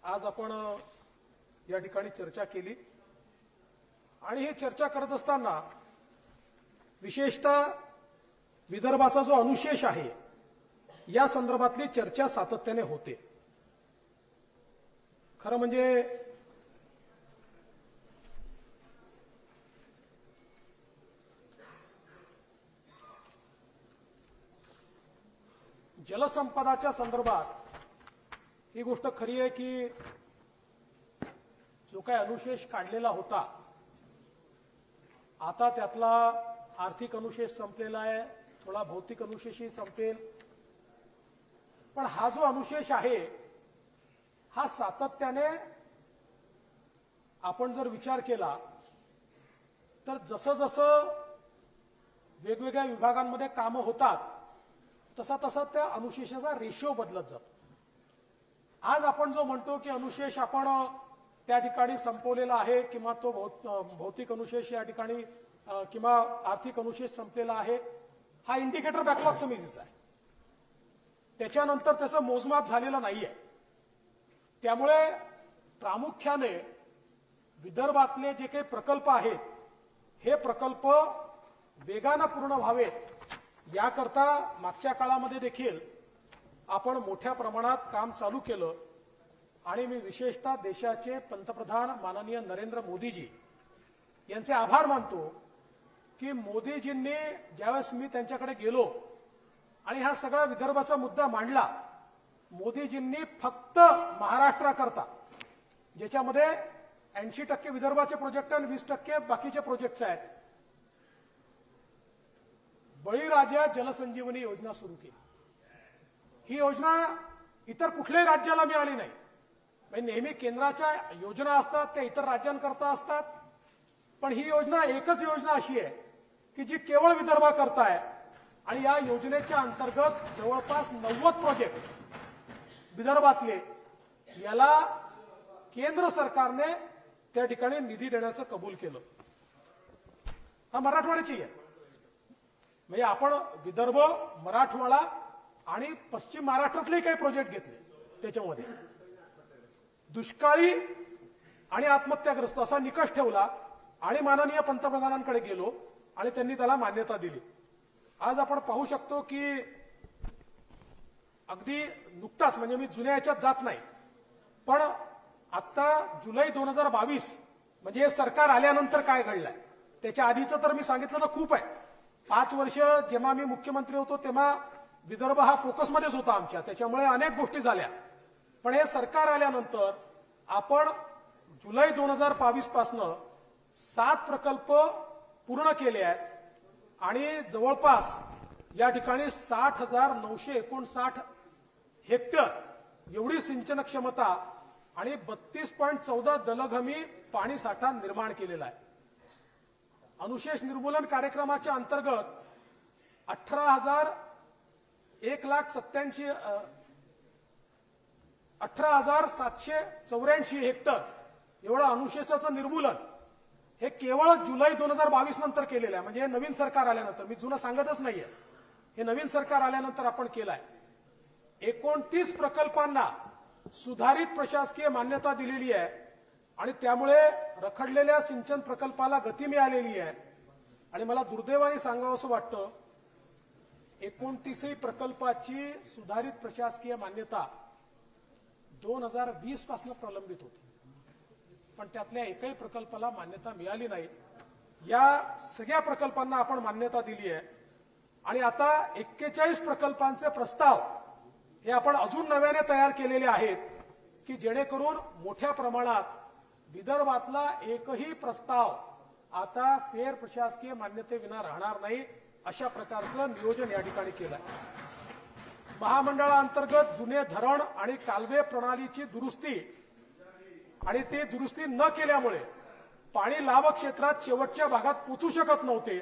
आज आपण या ठिकाणी चर्चा केली आणि ही चर्चा करत असताना विशेषतः विदर्भाचा जो अनुशेष आहे या संदर्भातली चर्चा सातत्याने होते. खरं म्हणजे जलसंपदाच्या संदर्भात ही गोष्ट खरी आहे की जो काही अनुशेष काढलेला होता आता त्यातला आर्थिक अनुशेष संपलेला आहे, थोडा भौतिक अनुशेषही संपेल, पण हा जो अनुशेष आहे हा सातत्याने आपण जर विचार केला तर जसं जसं वेगवेगळ्या विभागांमध्ये कामं होतात तसा तसा त्या अनुशेषाचा रेशो बदलत जातो. आज आपण जो म्हणतो की अनुशेष आपण त्या ठिकाणी संपवलेला आहे किंवा तो भौतिक अनुशेष या ठिकाणी किंवा आर्थिक अनुशेष संपलेला आहे, हा इंडिकेटर बॅकलॉग समितीचा आहे. त्याच्यानंतर त्याचं मोजमाप झालेलं नाहीये. त्यामुळे प्रामुख्याने विदर्भातले जे काही प्रकल्प आहेत हे प्रकल्प वेगानं पूर्ण व्हावेत याकरता मागच्या काळामध्ये देखील आपण मोठ्या प्रमाणात काम चालू केलं आणि मी विशेषतः देशाचे पंतप्रधान माननीय नरेंद्र मोदीजी यांचे आभार मानतो की मोदीजींनी ज्यावेळेस मी त्यांच्याकडे गेलो आणि हा सगळा विदर्भाचा मुद्दा मांडला, मोदीजींनी फक्त महाराष्ट्राकरता ज्याच्यामध्ये 80% विदर्भाचे प्रोजेक्ट आणि 20% बाकीचे प्रोजेक्ट आहेत, बळीराजा जलसंजीवनी योजना सुरू केली. ही योजना इतर कुठल्याही राज्याला मिळाली नाही. म्हणजे नेहमी केंद्राच्या योजना असतात त्या इतर राज्यांकरता असतात, पण ही योजना एकच योजना अशी आहे की जी केवळ विदर्भाकरता आहे आणि या योजनेच्या अंतर्गत जवळपास 90 प्रोजेक्ट विदर्भातले याला केंद्र सरकारने त्या ठिकाणी निधी देण्याचं कबूल केलं. हा मराठवाड्याची आहे. म्हणजे आपण विदर्भ, मराठवाडा आणि पश्चिम महाराष्ट्रातले काही प्रोजेक्ट घेतले, त्याच्यामध्ये दुष्काळी आणि आत्महत्याग्रस्त असा निकष ठेवला आणि माननीय पंतप्रधानांकडे गेलो आणि त्यांनी त्याला मान्यता दिली. आज आपण पाहू शकतो की अगदी नुकताच, म्हणजे मी जुन्या याच्यात जात नाही, पण आता जुलै 2022 म्हणजे हे सरकार आल्यानंतर काय घडलंय, त्याच्या आधीचं तर मी सांगितलं तर खूप आहे. 5 वर्ष जेव्हा मी मुख्यमंत्री होतो तेव्हा विदर्भ हा फोकसमध्येच होता आमच्या, त्याच्यामुळे अनेक गोष्टी झाल्या. पण हे सरकार आल्यानंतर आपण जुलै 2022 पासनं 7 प्रकल्प पूर्ण केले आहेत आणि जवळपास या ठिकाणी 60,959 हेक्टर एवढी सिंचन क्षमता आणि 32.14 दलघमी पाणी साठा निर्माण केलेला आहे. अनुशेष निर्मूलन कार्यक्रमाच्या अंतर्गत 18,784 हेक्टर एवढं अनुशेषाचं निर्मूलन हे केवळ जुलै 2022 नंतर केलेलं आहे. म्हणजे हे नवीन सरकार आल्यानंतर, मी जुनं सांगतच नाहीये, हे नवीन सरकार आल्यानंतर आपण केलं आहे. 29 प्रकल्पांना सुधारित प्रशासकीय मान्यता दिलेली आहे आणि त्यामुळे रखडलेल्या सिंचन प्रकल्पाला गती मिळालेली आहे. आणि मला दुर्दैवाने सांगावंसं वाटतं, 29 प्रकल्पाची सुधारित प्रशासकीय मान्यता 2020 पासून प्रलंबित होती, पण त्यातल्या एकही प्रकल्पाला मान्यता मिळाली नाही. या सगळ्या प्रकल्पांना आपण मान्यता दिली आहे आणि आता 41 प्रकल्पांचे प्रस्ताव हे आपण अजून नव्याने तयार केलेले आहेत की जेणेकरून मोठ्या प्रमाणात विदर्भातला एकही प्रस्ताव आता फेर प्रशासकीय मान्यतेविना राहणार नाही, अशा प्रकारचं नियोजन या ठिकाणी केलं आहे. महामंडळाअंतर्गत जुने धरण आणि कालवे प्रणालीची दुरुस्ती आणि ते दुरुस्ती न केल्यामुळे पाणी लाभ क्षेत्रात शेवटच्या भागात पोचू शकत नव्हते.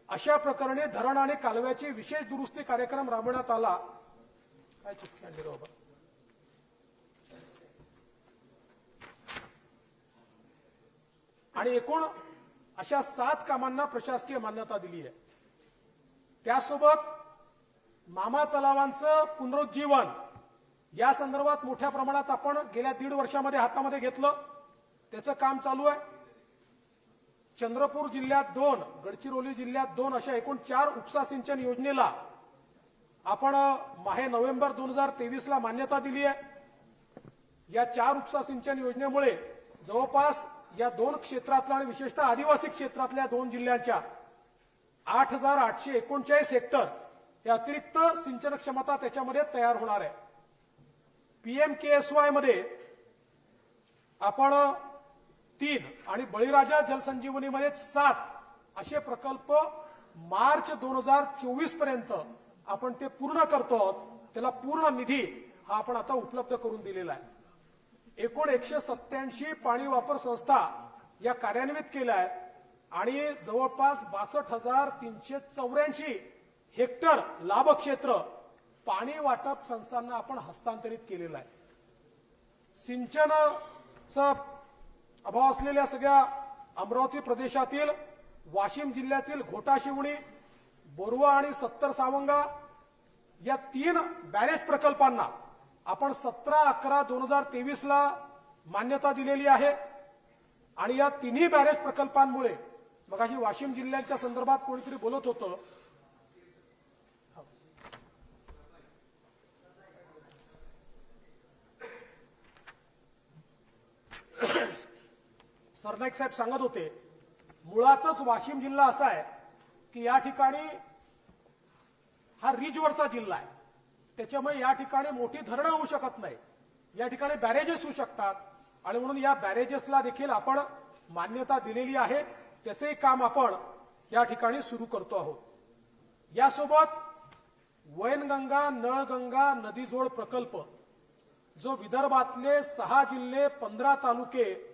अशा प्रकरणी धरण आणि कालव्याची विशेष दुरुस्ती कार्यक्रम राबवण्यात आला. काय चिठ्ठी आणली बाबा, आणि एकूण अशा 7 कामांना प्रशासकीय मान्यता दिली आहे. त्यासोबत मामा तलावांचं पुनरुज्जीवन या संदर्भात मोठ्या प्रमाणात आपण गेल्या 1.5 वर्षामध्ये हातामध्ये घेतलं, त्याचं काम चालू आहे. चंद्रपूर जिल्ह्यात 2, गडचिरोली जिल्ह्यात 2 अशा एकूण 4 उपसा सिंचन योजनेला आपण माहे नोव्हेंबर 2023 ला मान्यता दिली आहे. या 4 उपसा सिंचन योजनेमुळे जवळपास या 2 क्षेत्रातल्या आणि विशेषतः आदिवासी क्षेत्रातल्या 2 जिल्ह्यांच्या 8,839 हेक्टर हे अतिरिक्त सिंचन क्षमता त्याच्यामध्ये तयार होणार आहे. PMKSY मध्ये आपण 3 आणि बळीराजा जलसंजीवनीमध्ये 7 असे प्रकल्प मार्च 2024 पर्यंत आपण ते पूर्ण करतो आहोत. त्याला पूर्ण निधी हा आपण आता उपलब्ध करून दिलेला आहे. एकूण 187 पाणी वापर संस्था या कार्यान्वित केल्या आहेत आणि जवळपास 62,384 हेक्टर लाभक्षेत्र पाणी वाटप संस्थांना आपण हस्तांतरित केलेलं आहे. सिंचनाचं अभाव असलेल्या सगळ्या अमरावती प्रदेशातील वाशिम जिल्ह्यातील घोटा शिवणी, बोरवा आणि 70 सावंगा या 3 बॅरेज प्रकल्पांना आपण 17/11/2023 ला मान्यता दिलेली आहे. आणि या तिन्ही बॅरेज प्रकल्पांमुळे मगाशी वाशिम जिल्ह्याच्या संदर्भात कोणीतरी बोलत होतं. सरनाईक साहेब सांगत होते, मुळातच वाशिम जिल्हा असा आहे की या ठिकाणी हा रिजवरचा जिल्हा आहे. त्याच्यामुळे या ठिकाणी मोठी धरणं होऊ शकत नाही. या ठिकाणी बॅरेजेस होऊ शकतात आणि म्हणून या बॅरेजेसला देखील आपण मान्यता दिलेली आहे. त्याचेही काम आपण या ठिकाणी सुरू करतो आहोत. यासोबत वैनगंगा नळगंगा नदीजोड प्रकल्प जो विदर्भातले 6 जिल्हे 15 तालुके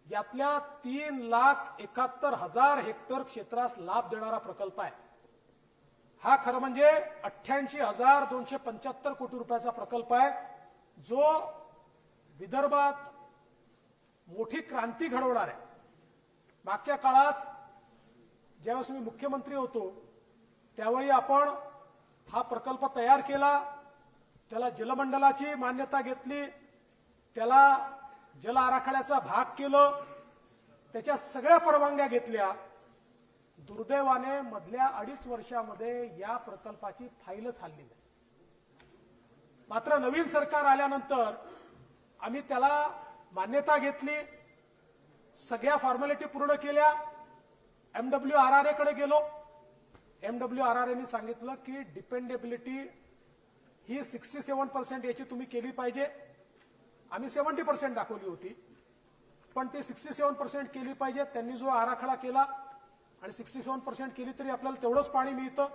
यातल्या 3,71,000 हेक्टर क्षेत्रास लाभ देणारा प्रकल्प आहे. हा खरं म्हणजे 88,275 कोटी रुपयाचा प्रकल्प आहे, जो विदर्भात मोठी क्रांती घडवणार आहे. मागच्या काळात ज्यावेळेस मी मुख्यमंत्री होतो त्यावेळी आपण हा प्रकल्प तयार केला, त्याला जलमंडळाची मान्यता घेतली, त्याला जल आराखड्याचा भाग केलं, त्याच्या सगळ्या परवानग्या घेतल्या. दुर्दैवाने मधल्या 2.5 वर्षामध्ये या प्रकल्पाची फाईलच हलली नाही. मात्र नवीन सरकार आल्यानंतर आम्ही त्याला मान्यता घेतली, सगळ्या फॉर्मॅलिटी पूर्ण केल्या, MWRRA कडे गेलो. MWRRAने सांगितलं की डिपेंडेबिलिटी ही 67% याची तुम्ही केली पाहिजे. आम्ही 70% दाखवली होती, पण ती 67% केली पाहिजे. त्यांनी जो आराखडा केला आणि 67% केली तरी आपल्याला तेवढंच पाणी मिळतं.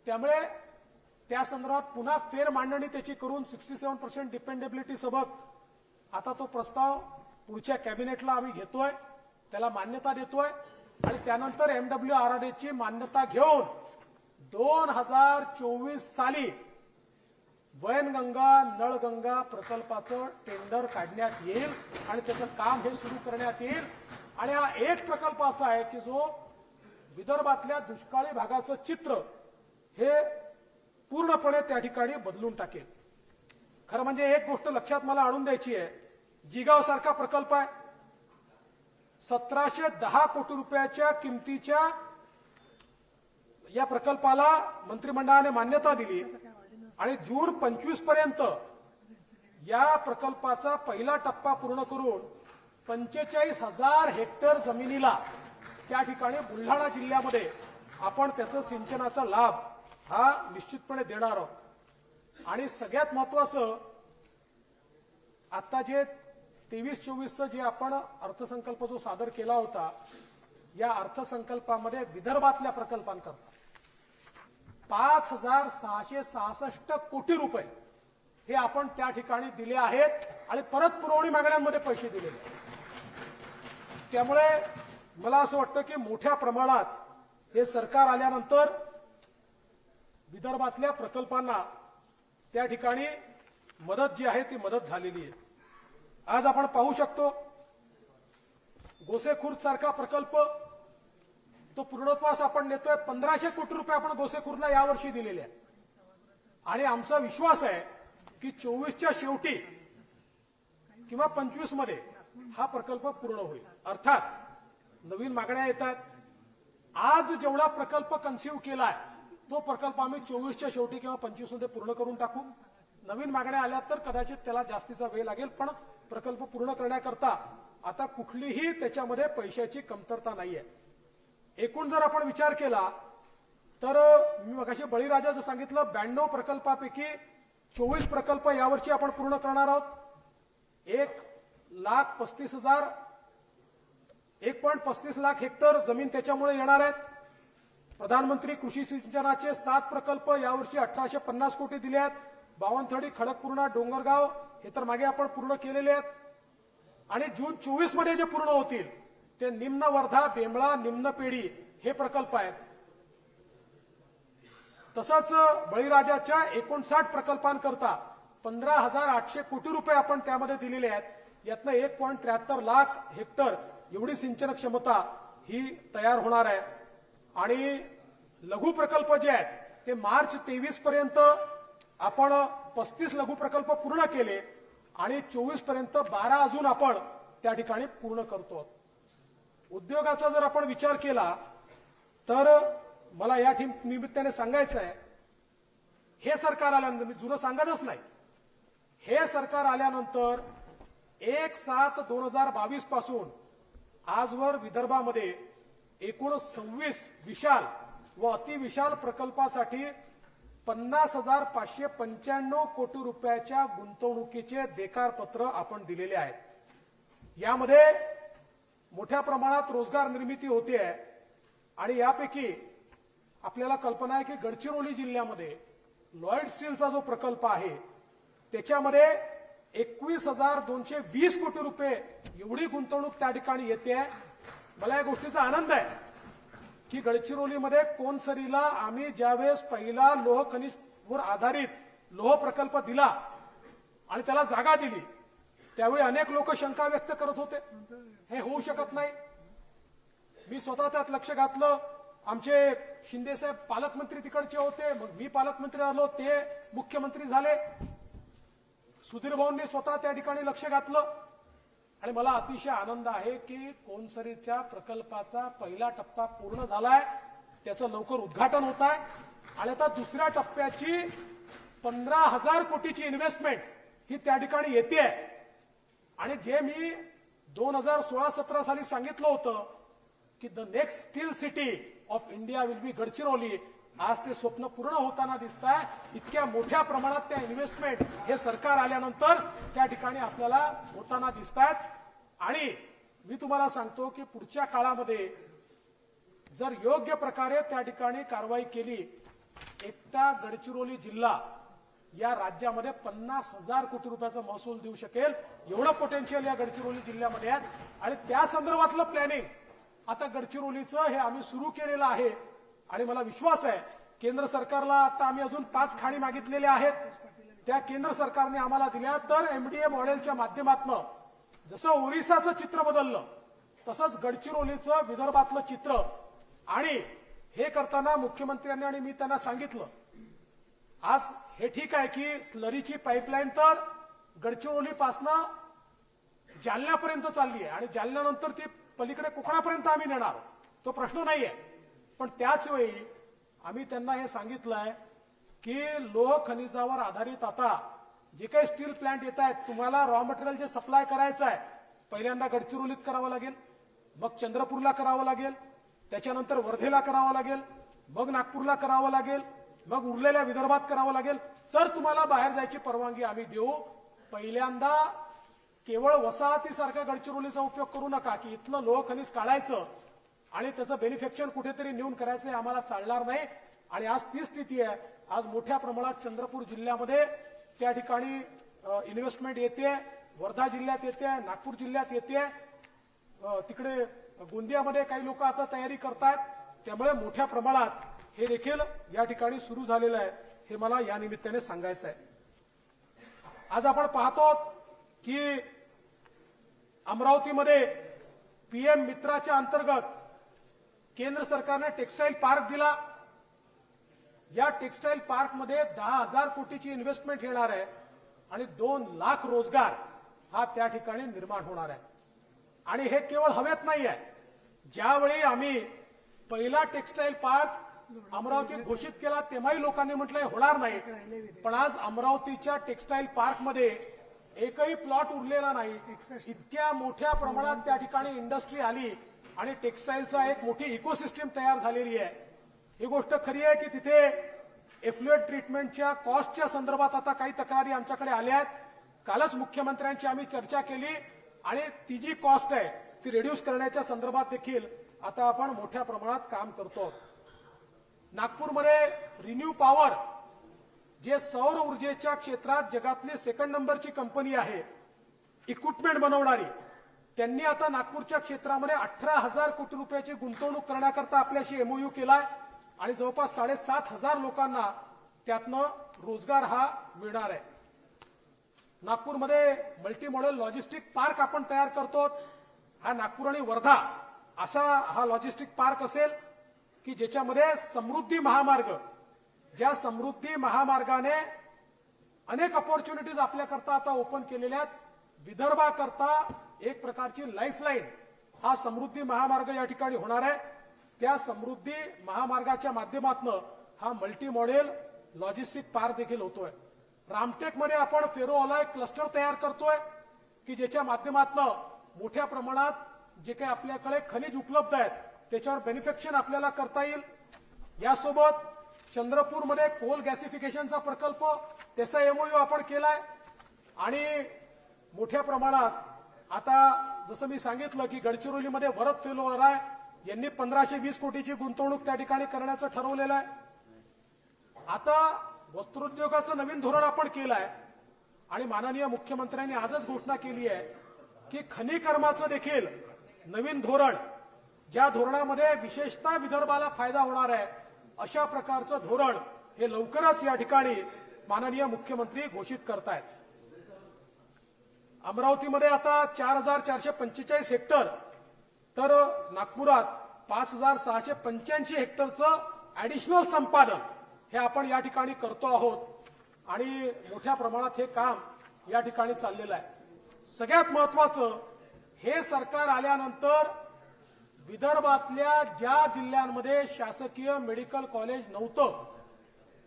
त्यामुळे त्या संदर्भात पुन्हा फेर मांडणी त्याची करून 67% डिपेंडेबिलिटी सोबत आता तो प्रस्ताव पुढच्या कॅबिनेटला आम्ही घेतोय, त्याला मान्यता देतोय आणि त्यानंतर MWRRAची मान्यता घेऊन 2024 साली वैनगंगा नळगंगा प्रकल्पाचं टेंडर काढण्यात येईल आणि त्याचं काम हे सुरू करण्यात येईल. आणि हा एक प्रकल्प असा आहे की जो विदर्भातल्या दुष्काळी भागाचं चित्र हे पूर्णपणे त्या ठिकाणी बदलून टाकेल. खरं म्हणजे एक गोष्ट लक्षात मला आणून द्यायची आहे, जिगाव सारखा प्रकल्प आहे, 1710 कोटी रुपयाच्या किमतीच्या या प्रकल्पाला मंत्रिमंडळाने मान्यता दिली आणि जून 25 पर्यंत या प्रकल्पाचा पहिला टप्पा पूर्ण करून 45,000 हेक्टर जमिनीला त्या ठिकाणी बुलढाणा जिल्ह्यामध्ये आपण त्याचं सिंचनाचा लाभ हा निश्चितपणे देणार आहोत. आणि सगळ्यात महत्वाचं, आता जे 23-24चं जे आपण अर्थसंकल्प जो सादर केला होता, या अर्थसंकल्पामध्ये विदर्भातल्या प्रकल्पांकरता 5,666 कोटी रुपये हे आपण त्या ठिकाणी दिले आहेत आणि परत पुरवणी मागण्यांमध्ये पैसे दिलेले. त्यामुळे मला असं वाटतं की मोठ्या प्रमाणात हे सरकार आल्यानंतर विदर्भातल्या प्रकल्पांना त्या ठिकाणी मदत जी आहे ती मदत झालेली आहे. आज आपण पाहू शकतो गोसेखुर्द सारखा प्रकल्प तो पूर्णत्वास आपण नेतोय. 1,500 कोटी रुपये आपण गोसेखुर्दला यावर्षी दिलेले आहेत आणि आमचा विश्वास आहे की 24च्या शेवटी किंवा 25 मध्ये हा प्रकल्प पूर्ण होईल. अर्थात नवीन मागण्या येतात. आज जेवढा प्रकल्प कन्सिव्ह केलाय तो प्रकल्प आम्ही 24च्या शेवटी किंवा 25 मध्ये पूर्ण करून टाकू. नवीन मागण्या आल्या तर कदाचित त्याला जास्तीचा वेळ लागेल, पण प्रकल्प पूर्ण करण्याकरता आता कुठलीही त्याच्यामध्ये पैशाची कमतरता नाहीये. एकूण जर आपण विचार केला तर मी मगाशी बळीराजाचं सांगितलं, 92 प्रकल्पापैकी 24 प्रकल्प यावर्षी आपण पूर्ण करणार आहोत. 1,35,000 हेक्टर जमीन त्याच्यामुळे येणार आहेत. प्रधानमंत्री कृषी सिंचनाचे 7 प्रकल्प यावर्षी 1,850 कोटी दिले आहेत. बावनथडी, खडकपूर्णा, डोंगरगाव हे तर मागे आपण पूर्ण केलेले आहेत. आणि जून 24 मध्ये जे पूर्ण होतील ते निम्न वर्धा, बेंबळा, निम्न पेढी हे प्रकल्प आहेत. तसंच बळीराजाच्या 59 प्रकल्पांकरता 15,800 कोटी रुपये आपण त्यामध्ये दिलेले आहेत. यातनं 1.73 लाख हेक्टर एवढी सिंचन क्षमता ही तयार होणार आहे. आणि लघु प्रकल्प जे आहेत ते मार्च 23 पर्यंत आपण 35 लघु प्रकल्प पूर्ण केले आणि 24 पर्यंत 12 अजून आपण त्या ठिकाणी पूर्ण करतो. उद्योगाचा जर आपण विचार केला तर मला या निमित्ताने सांगायचं आहे, हे सरकार आल्यानंतर, मी जुनं सांगतच नाही, हे सरकार आल्यानंतर 1/7/2022 पासून आजवर विदर्भामध्ये एकूण 26 विशाल व अतिविशाल प्रकल्पासाठी 50,595 कोटी रुपयाच्या गुंतवणुकीचे देकार पत्र आपण दिलेले आहेत. यामध्ये मोठ्या प्रमाणात रोजगार निर्मिती होते आहे आणि यापैकी आपल्याला कल्पना आहे की गडचिरोली जिल्ह्यामध्ये लॉयड स्टीलचा जो प्रकल्प आहे त्याच्यामध्ये 21,220 कोटी रुपये एवढी गुंतवणूक त्या ठिकाणी येते आहे. मला या गोष्टीचा आनंद आहे की गडचिरोलीमध्ये कोनसरीला आम्ही ज्यावेळेस पहिला लोह खनिजवर आधारित लोह प्रकल्प दिला आणि त्याला जागा दिली त्यावेळी अनेक लोक शंका व्यक्त करत होते, हे होऊ शकत नाही. मी स्वतः त्यात लक्ष घातलं. आमचे शिंदे साहेब पालकमंत्री तिकडचे होते, मग मी पालकमंत्री झालो, ते मुख्यमंत्री झाले. सुधीर भाऊंनी स्वतः त्या ठिकाणी लक्ष घातलं आणि मला अतिशय आनंद आहे की कोनसरीच्या प्रकल्पाचा पहिला टप्पा पूर्ण झालाय, त्याचं लवकर उद्घाटन होत आहे आणि आता दुसऱ्या टप्प्याची 15,000 कोटीची इन्व्हेस्टमेंट ही त्या ठिकाणी येते. आणि जे मी 2016-17 साली सांगितलं होतं की the next steel city of India will be Gadchiroli, आज ते स्वप्न पूर्ण होताना दिसत आहे. इतक्या मोठ्या प्रमाणात त्या इन्व्हेस्टमेंट हे सरकार आल्यानंतर त्या ठिकाणी आपल्याला होताना दिसत आहेत. आणि मी तुम्हाला सांगतो की पुढच्या काळामध्ये जर योग्य प्रकारे त्या ठिकाणी कारवाई केली, एकटा गडचिरोली जिल्हा या राज्यामध्ये 50,000 कोटी रुपयाचा महसूल देऊ शकेल, एवढं पोटेन्शियल या गडचिरोली जिल्ह्यामध्ये आहे. आणि त्या संदर्भातलं प्लॅनिंग आता गडचिरोलीचं हे आम्ही सुरू केलेलं आहे. आणि मला विश्वास आहे केंद्र सरकारला आता आम्ही अजून 5 खाणी मागितलेल्या आहेत, त्या केंद्र सरकारने आम्हाला दिल्या तर एमडीए मॉडेलच्या माध्यमातून जसं ओरिसाचं चित्र बदललं तसंच गडचिरोलीचं विदर्भातलं चित्र. आणि हे करताना मुख्यमंत्र्यांनी आणि मी त्यांना सांगितलं, आज हे ठीक आहे की स्लरीची पाईपलाईन तर गडचिरोलीपासनं जालन्यापर्यंत चालली आहे आणि जालन्यानंतर ती पलीकडे कोकणापर्यंत आम्ही नेणार, तो प्रश्न नाहीये. पण त्याच वेळी आम्ही त्यांना हे सांगितलंय की लोह खनिजावर आधारित आता जे काही स्टील प्लांट येत आहेत, तुम्हाला रॉ मटेरियल जे सप्लाय करायचं आहे पहिल्यांदा गडचिरोलीत करावं लागेल, मग चंद्रपूरला करावं लागेल, त्याच्यानंतर वर्धेला करावं लागेल, मग नागपूरला करावं लागेल, मग उरलेल्या विदर्भात करावं लागेल, तर तुम्हाला बाहेर जायची परवानगी आम्ही देऊ. पहिल्यांदा केवळ वसाहतीसारखा गडचिरोलीचा उपयोग करू नका की इथलं लोह खनिज काढायचं आणि त्याचं बेनिफिक्शन कुठेतरी नेऊन करायचं, आम्हाला चालणार नाही. आणि आज ती स्थिती आहे. आज मोठ्या प्रमाणात चंद्रपूर जिल्ह्यामध्ये त्या ठिकाणी इन्व्हेस्टमेंट येते, वर्धा जिल्ह्यात येते, नागपूर जिल्ह्यात येते, तिकडे गोंदियामध्ये काही लोक आता तयारी करतायत. त्यामुळे मोठ्या प्रमाणात हे देखील या ठिकाणी सुरू झालेलं आहे, हे मला या निमित्ताने सांगायचं आहे. आज आपण पाहतो की अमरावतीमध्ये पीएम मित्राच्या अंतर्गत केंद्र सरकारने टेक्सटाईल पार्क दिला. या टेक्सटाईल पार्कमध्ये 10,000 कोटीची इन्व्हेस्टमेंट येणार आहे आणि 2 लाख रोजगार हा त्या ठिकाणी निर्माण होणार आहे. आणि हे केवळ हवेत नाही आहे. ज्यावेळी आम्ही पहिला टेक्सटाईल पार्क अमरावतीत घोषित केला तेव्हाही लोकांनी म्हटलं हे होणार नाही, पण आज अमरावतीच्या टेक्सटाईल पार्कमध्ये एकही प्लॉट उरलेला नाही. इतक्या मोठ्या प्रमाणात त्या ठिकाणी इंडस्ट्री आली आणि टेक्सटाईलचा एक मोठी इकोसिस्टीम तयार झालेली आहे. ही गोष्ट खरी आहे की तिथे एफ्लुएंट ट्रीटमेंटच्या कॉस्टच्या संदर्भात आता काही तक्रारी आमच्याकडे आल्या आहेत. कालच मुख्यमंत्र्यांची आम्ही चर्चा केली आणि ती जी कॉस्ट आहे ती रिड्यूस करण्याच्या संदर्भात देखील आता आपण मोठ्या प्रमाणात काम करतो. नागपूरमध्ये रिन्यू पॉवर जे सौर ऊर्जेच्या क्षेत्रात जगातली 2nd नंबरची कंपनी आहे इक्विपमेंट बनवणारी, त्यांनी आता नागपूरच्या क्षेत्रामध्ये 18,000 कोटी रुपयाची गुंतवणूक करण्याकरता आपल्याशी एमओयू केलाय आणि जवळपास 7,500 लोकांना त्यातनं रोजगार हा मिळणार आहे. नागपूरमध्ये मल्टी मॉडेल लॉजिस्टिक पार्क आपण तयार करतो. हा नागपूर आणि वर्धा असा हा लॉजिस्टिक पार्क असेल की ज्याच्यामध्ये समृद्धी महामार्ग, ज्या समृद्धी महामार्गाने अनेक अपॉर्च्युनिटीज आपल्याकरता आता ओपन केलेल्या आहेत. विदर्भाकरता एक प्रकारची लाईफलाईन हा समृद्धी महामार्ग या ठिकाणी होणार आहे. त्या समृद्धी महामार्गाच्या माध्यमातून हा मल्टी मॉडेल लॉजिस्टिक पार्क देखील होतोय. रामटेकमध्ये आपण फेरो अलॉय क्लस्टर तयार करतोय की ज्याच्या माध्यमातून मोठ्या प्रमाणात जे काही आपल्याकडे खनिज उपलब्ध आहेत त्याच्यावर बेनिफिक्शन आपल्याला करता येईल. यासोबत चंद्रपूरमध्ये कोल गॅसिफिकेशनचा प्रकल्प त्याचा एमओयू आपण केलाय आणि मोठ्या प्रमाणात आता जसं मी सांगितलं की गडचिरोलीमध्ये भरत फेलो आहे, यांनी 1520 कोटीची गुंतवणूक त्या ठिकाणी करण्याचं ठरवलेलं आहे. आता वस्त्रोद्योगाचं नवीन धोरण आपण केलं आहे आणि माननीय मुख्यमंत्र्यांनी आजच घोषणा केली आहे की खनिकर्माचं देखील नवीन धोरण, ज्या धोरणामध्ये विशेषतः विदर्भाला फायदा होणार आहे अशा प्रकारचं धोरण हे लवकरच या ठिकाणी माननीय मुख्यमंत्री घोषित करतायत. अमरावतीमध्ये आता 4445 हेक्टर तर नागपुरात 5685 हेक्टरचं ऍडिशनल संपादन हे आपण या ठिकाणी करतो आहोत आणि मोठ्या प्रमाणात हे काम या ठिकाणी चाललेलं आहे. सगळ्यात महत्वाचं, हे सरकार आल्यानंतर विदर्भातल्या ज्या जिल्ह्यांमध्ये शासकीय मेडिकल कॉलेज नव्हतं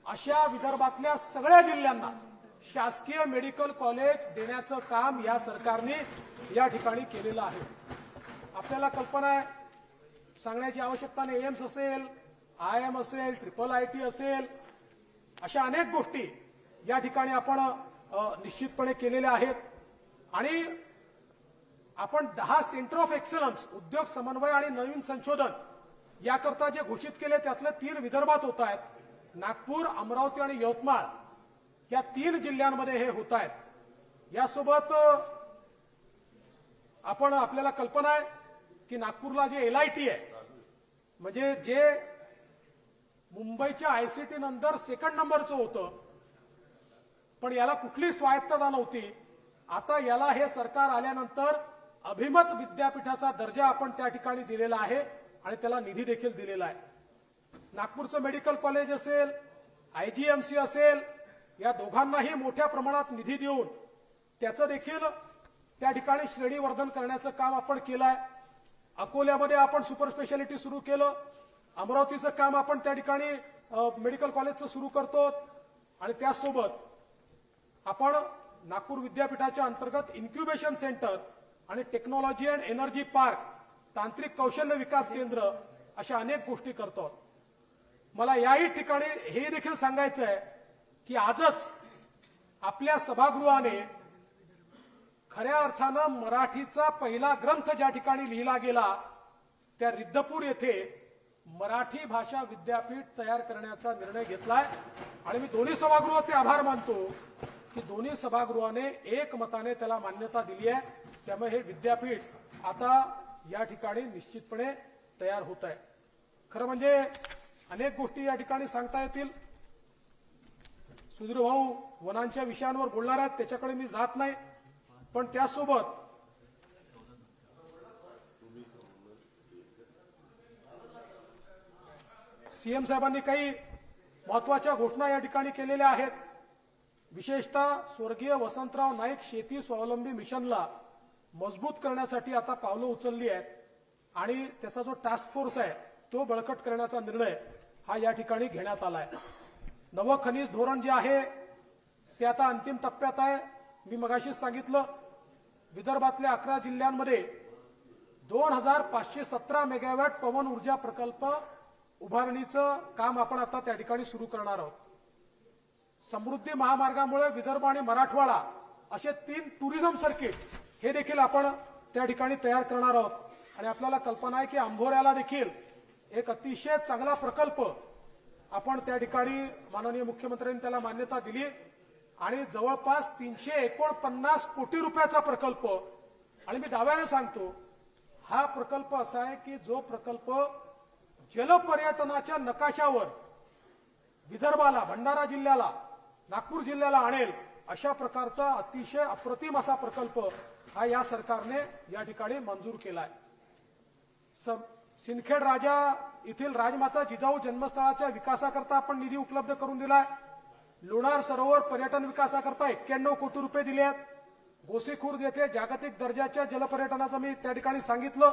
अशा विदर्भातल्या सगळ्या जिल्ह्यांना शासकीय मेडिकल कॉलेज देण्याचं काम या सरकारने या ठिकाणी केलेलं आहे. आपल्याला कल्पना आहे, सांगण्याची आवश्यकता नाही, एम्स असेल, IIM असेल, IIIT असेल, अशा अनेक गोष्टी या ठिकाणी आपण निश्चितपणे केलेल्या आहेत. आणि आपण 10 सेंटर ऑफ एक्सलन्स उद्योग समन्वय आणि नवीन संशोधन याकरता जे घोषित केले त्यातले 3 विदर्भात होत आहेत. नागपूर, अमरावती आणि यवतमाळ या 3 जिल्ह्यांमध्ये हे होत आहेत. यासोबत आपल्याला कल्पना आहे की नागपूरला जे LIT आहे, म्हणजे जे मुंबईच्या ICT नंतर सेकंड नंबरचं होतं पण याला कुठली स्वायत्तता नव्हती, आता याला हे सरकार आल्यानंतर अभिमत विद्यापीठाचा दर्जा आपण त्या ठिकाणी दिलेला आहे आणि त्याला निधी देखील दिलेला आहे. नागपूरचं मेडिकल कॉलेज असेल, IGMC असेल, या दोघांनाही मोठ्या प्रमाणात निधी देऊन त्याचं देखील त्या ठिकाणी श्रेणीवर्धन करण्याचं काम आपण केलंय. अकोल्यामध्ये आपण सुपर स्पेशालिटी सुरू केलं. अमरावतीचं काम आपण त्या ठिकाणी मेडिकल कॉलेजचं सुरू करतो आणि त्याचसोबत आपण नागपूर विद्यापीठाच्या अंतर्गत इन्क्युबेशन सेंटर आणि टेक्नॉलॉजी अँड एनर्जी पार्क, तांत्रिक कौशल्य विकास केंद्र अशा अनेक गोष्टी करतो. मला याही ठिकाणी हे देखील सांगायचं आहे की आजच आपल्या सभागृहाने खऱ्या अर्थानं मराठीचा पहिला ग्रंथ ज्या ठिकाणी लिहिला गेला त्या रिद्धपूर येथे मराठी भाषा विद्यापीठ तयार करण्याचा निर्णय घेतलाय आणि मी दोन्ही सभागृहाचे आभार मानतो की दोन्ही सभागृहाने एकमताने त्याला मान्यता दिली आहे. त्यामुळे हे विद्यापीठ आता या ठिकाणी निश्चितपणे तयार होत आहे. खरं म्हणजे अनेक गोष्टी या ठिकाणी सांगता येतील. सुधीर भाऊ वनांच्या विषयांवर बोलणार आहेत, त्याच्याकडे मी जात नाही, पण त्यासोबत सीएम साहेबांनी काही महत्वाच्या घोषणा या ठिकाणी केलेल्या आहेत. विशेषतः स्वर्गीय वसंतराव नाईक शेती स्वावलंबी मिशनला मजबूत करण्यासाठी आता पावलं उचलली आहेत आणि त्याचा जो टास्क फोर्स आहे तो बळकट करण्याचा निर्णय हा या ठिकाणी घेण्यात आलाय. नवं खनिज धोरण जे आहे ते आता अंतिम टप्प्यात आहे. मी मगाशीच सांगितलं, विदर्भातल्या 11 जिल्ह्यांमध्ये 2517 मेगावॅट पवन ऊर्जा प्रकल्प उभारणीचं काम आपण आता त्या ठिकाणी सुरू करणार आहोत. समृद्धी महामार्गामुळे विदर्भ आणि मराठवाडा असे 3 टुरिझम सर्किट हे देखील आपण त्या ठिकाणी तयार करणार आहोत. आणि आपल्याला कल्पना आहे की आंभोऱ्याला देखील एक अतिशय चांगला प्रकल्प आपण त्या ठिकाणी माननीय मुख्यमंत्र्यांनी त्याला मान्यता दिली आणि जवळपास 349 कोटी रुपयाचा प्रकल्प. आणि मी दाव्याने सांगतो हा प्रकल्प असा आहे की जो प्रकल्प जलपर्यटनाच्या नकाशावर विदर्भाला, भंडारा जिल्ह्याला, नागपूर जिल्ह्याला आणेल अशा प्रकारचा अतिशय अप्रतिम असा प्रकल्प हा या सरकारने या ठिकाणी मंजूर केलाय. सिंदखेड राजा येथील राजमाता जिजाऊ जन्मस्थळाच्या विकासाकरता आपण निधी उपलब्ध करून दिलाय. लोणार सरोवर पर्यटन विकासाकरता 91 कोटी रुपये दिले आहेत. गोसीखुर्द येथे जागतिक दर्जाच्या जलपर्यटनाचं मी त्या ठिकाणी सांगितलं.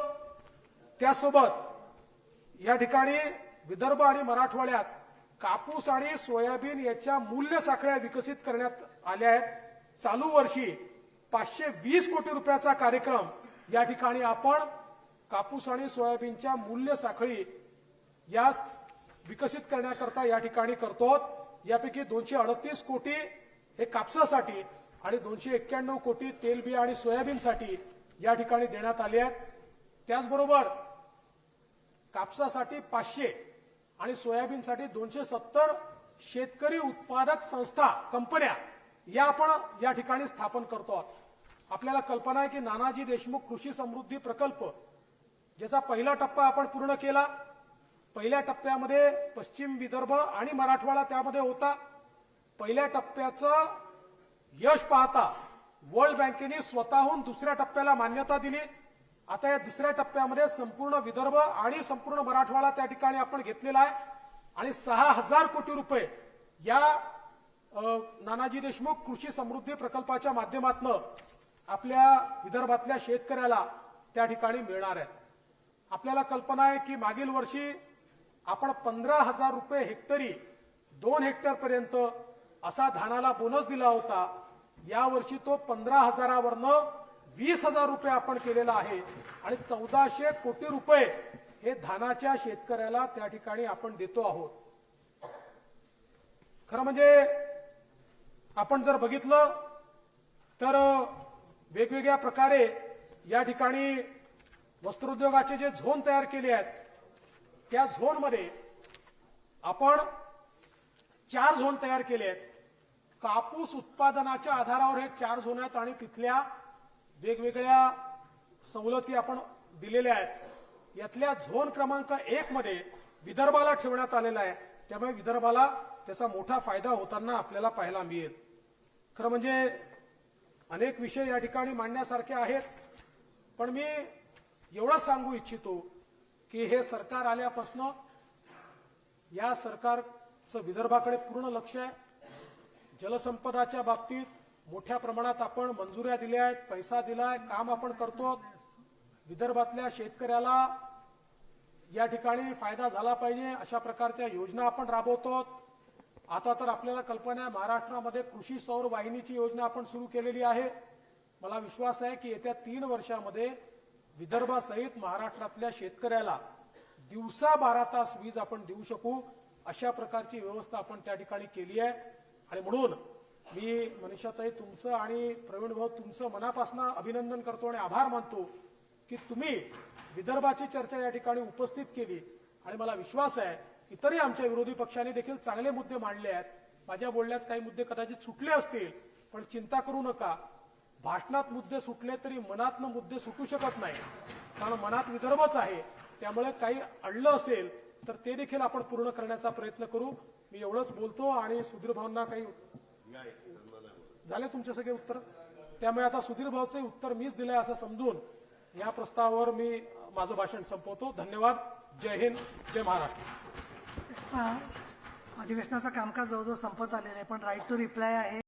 त्यासोबत या ठिकाणी विदर्भ आणि मराठवाड्यात कापूस आणि सोयाबीन याच्या मूल्य साखळ्या विकसित करण्यात आल्या आहेत. चालू वर्षी 520 कोटी रुपयाचा कार्यक्रम या ठिकाणी आपण कापूस आणि सोयाबीनच्या मूल्य साखळी या विकसित करण्याकरता या ठिकाणी करतो. यापैकी 238 कोटी हे कापसासाठी आणि 291 कोटी तेलबिया आणि सोयाबीनसाठी या ठिकाणी देण्यात आले आहेत. त्याचबरोबर कापसासाठी 500 आणि सोयाबीनसाठी 270 शेतकरी उत्पादक संस्था कंपन्या या आपण या ठिकाणी स्थापन करतो. आपल्याला कल्पना आहे की नानाजी देशमुख कृषी समृद्धी प्रकल्प ज्याचा पहिला टप्पा आपण पूर्ण केला. पहिल्या टप्प्यामध्ये पश्चिम विदर्भ आणि मराठवाडा त्यामध्ये होता. पहिल्या टप्प्याचं यश पाहता वर्ल्ड बँकेने स्वतःहून दुसऱ्या टप्प्याला मान्यता दिली. आता या दुसऱ्या टप्प्यामध्ये संपूर्ण विदर्भ आणि संपूर्ण मराठवाडा त्या ठिकाणी आपण घेतलेला आहे आणि 6000 कोटी रुपये या नानाजी देशमुख कृषी समृद्धी प्रकल्पाच्या माध्यमातून आपल्या विदर्भातल्या शेतकऱ्याला त्या ठिकाणी मिळणार आहे. आपल्याला कल्पना आहे की मागील वर्षी आपण 15,000 रुपये हेक्टरी 2 हेक्टरपर्यंत असा धानाला बोनस दिला होता. या वर्षी तो 15,000वरनं 20,000 रुपये आपण केलेला आहे आणि 1400 कोटी रुपये हे धानाच्या शेतकऱ्याला त्या ठिकाणी आपण देतो आहोत. खरं म्हणजे आपण जर बघितलं तर वेगवेगळ्या प्रकारे या ठिकाणी वस्त्रोद्योगाचे जे झोन तयार केले आहेत त्या झोनमध्ये आपण 4 झोन तयार केले आहेत. कापूस उत्पादनाच्या आधारावर हे 4 झोन आहेत आणि तिथल्या वेगवेगळ्या सवलती आपण दिलेल्या आहेत. यातल्या झोन क्रमांक 1 मध्ये विदर्भाला ठेवण्यात आलेला आहे. त्यामुळे विदर्भाला त्याचा मोठा फायदा होताना आपल्याला पाहायला मिळेल. खरं म्हणजे अनेक विषय या ठिकाणी मांडण्यासारखे आहेत, पण मी एवढं सांगू इच्छितो की हे सरकार आल्यापासून या सरकारचं विदर्भाकडे पूर्ण लक्ष आहे. जलसंपदाच्या बाबतीत मोठ्या प्रमाणात आपण मंजुऱ्या दिल्या आहेत, पैसा दिलाय, काम आपण करतो. विदर्भातल्या शेतकऱ्याला या ठिकाणी फायदा झाला पाहिजे अशा प्रकारच्या योजना आपण राबवतो. आता तर आपल्याला कल्पना आहे महाराष्ट्रामध्ये कृषी सौर वाहिनीची योजना आपण सुरू केलेली आहे. मला विश्वास आहे की येत्या 3 वर्षामध्ये विदर्भासहित महाराष्ट्रातल्या शेतकऱ्याला दिवसा 12 तास वीज आपण देऊ शकू अशा प्रकारची व्यवस्था आपण त्या ठिकाणी केली आहे. आणि म्हणून मी मनीषाताई तुमचं आणि प्रवीण भाऊ तुमचं मनापासून अभिनंदन करतो आणि आभार मानतो की तुम्ही विदर्भाची चर्चा या ठिकाणी उपस्थित केली. आणि मला विश्वास आहे इतरही आमच्या विरोधी पक्षांनी देखील चांगले मुद्दे मांडले आहेत. माझ्या बोलण्यात काही मुद्दे कदाचित सुटले असतील, पण चिंता करू नका. भाषणात मुद्दे सुटले तरी मनातनं मुद्दे सुटू शकत नाही, कारण मनात विदर्भच आहे. त्यामुळे काही अडलं असेल तर ते देखील आपण पूर्ण करण्याचा प्रयत्न करू. मी एवढंच बोलतो आणि सुधीर भाऊंना काही झाले तुमचे सगळे उत्तर. त्यामुळे आता सुधीर भाऊचे उत्तर मीच दिलंय असं समजून या प्रस्तावावर मी माझं भाषण संपवतो. धन्यवाद. जय हिंद, जय महाराष्ट्र.
अधिवेशनाचं कामकाज जवळजवळ संपत आलेलं आहे, पण राईट टू रिप्लाय आहे.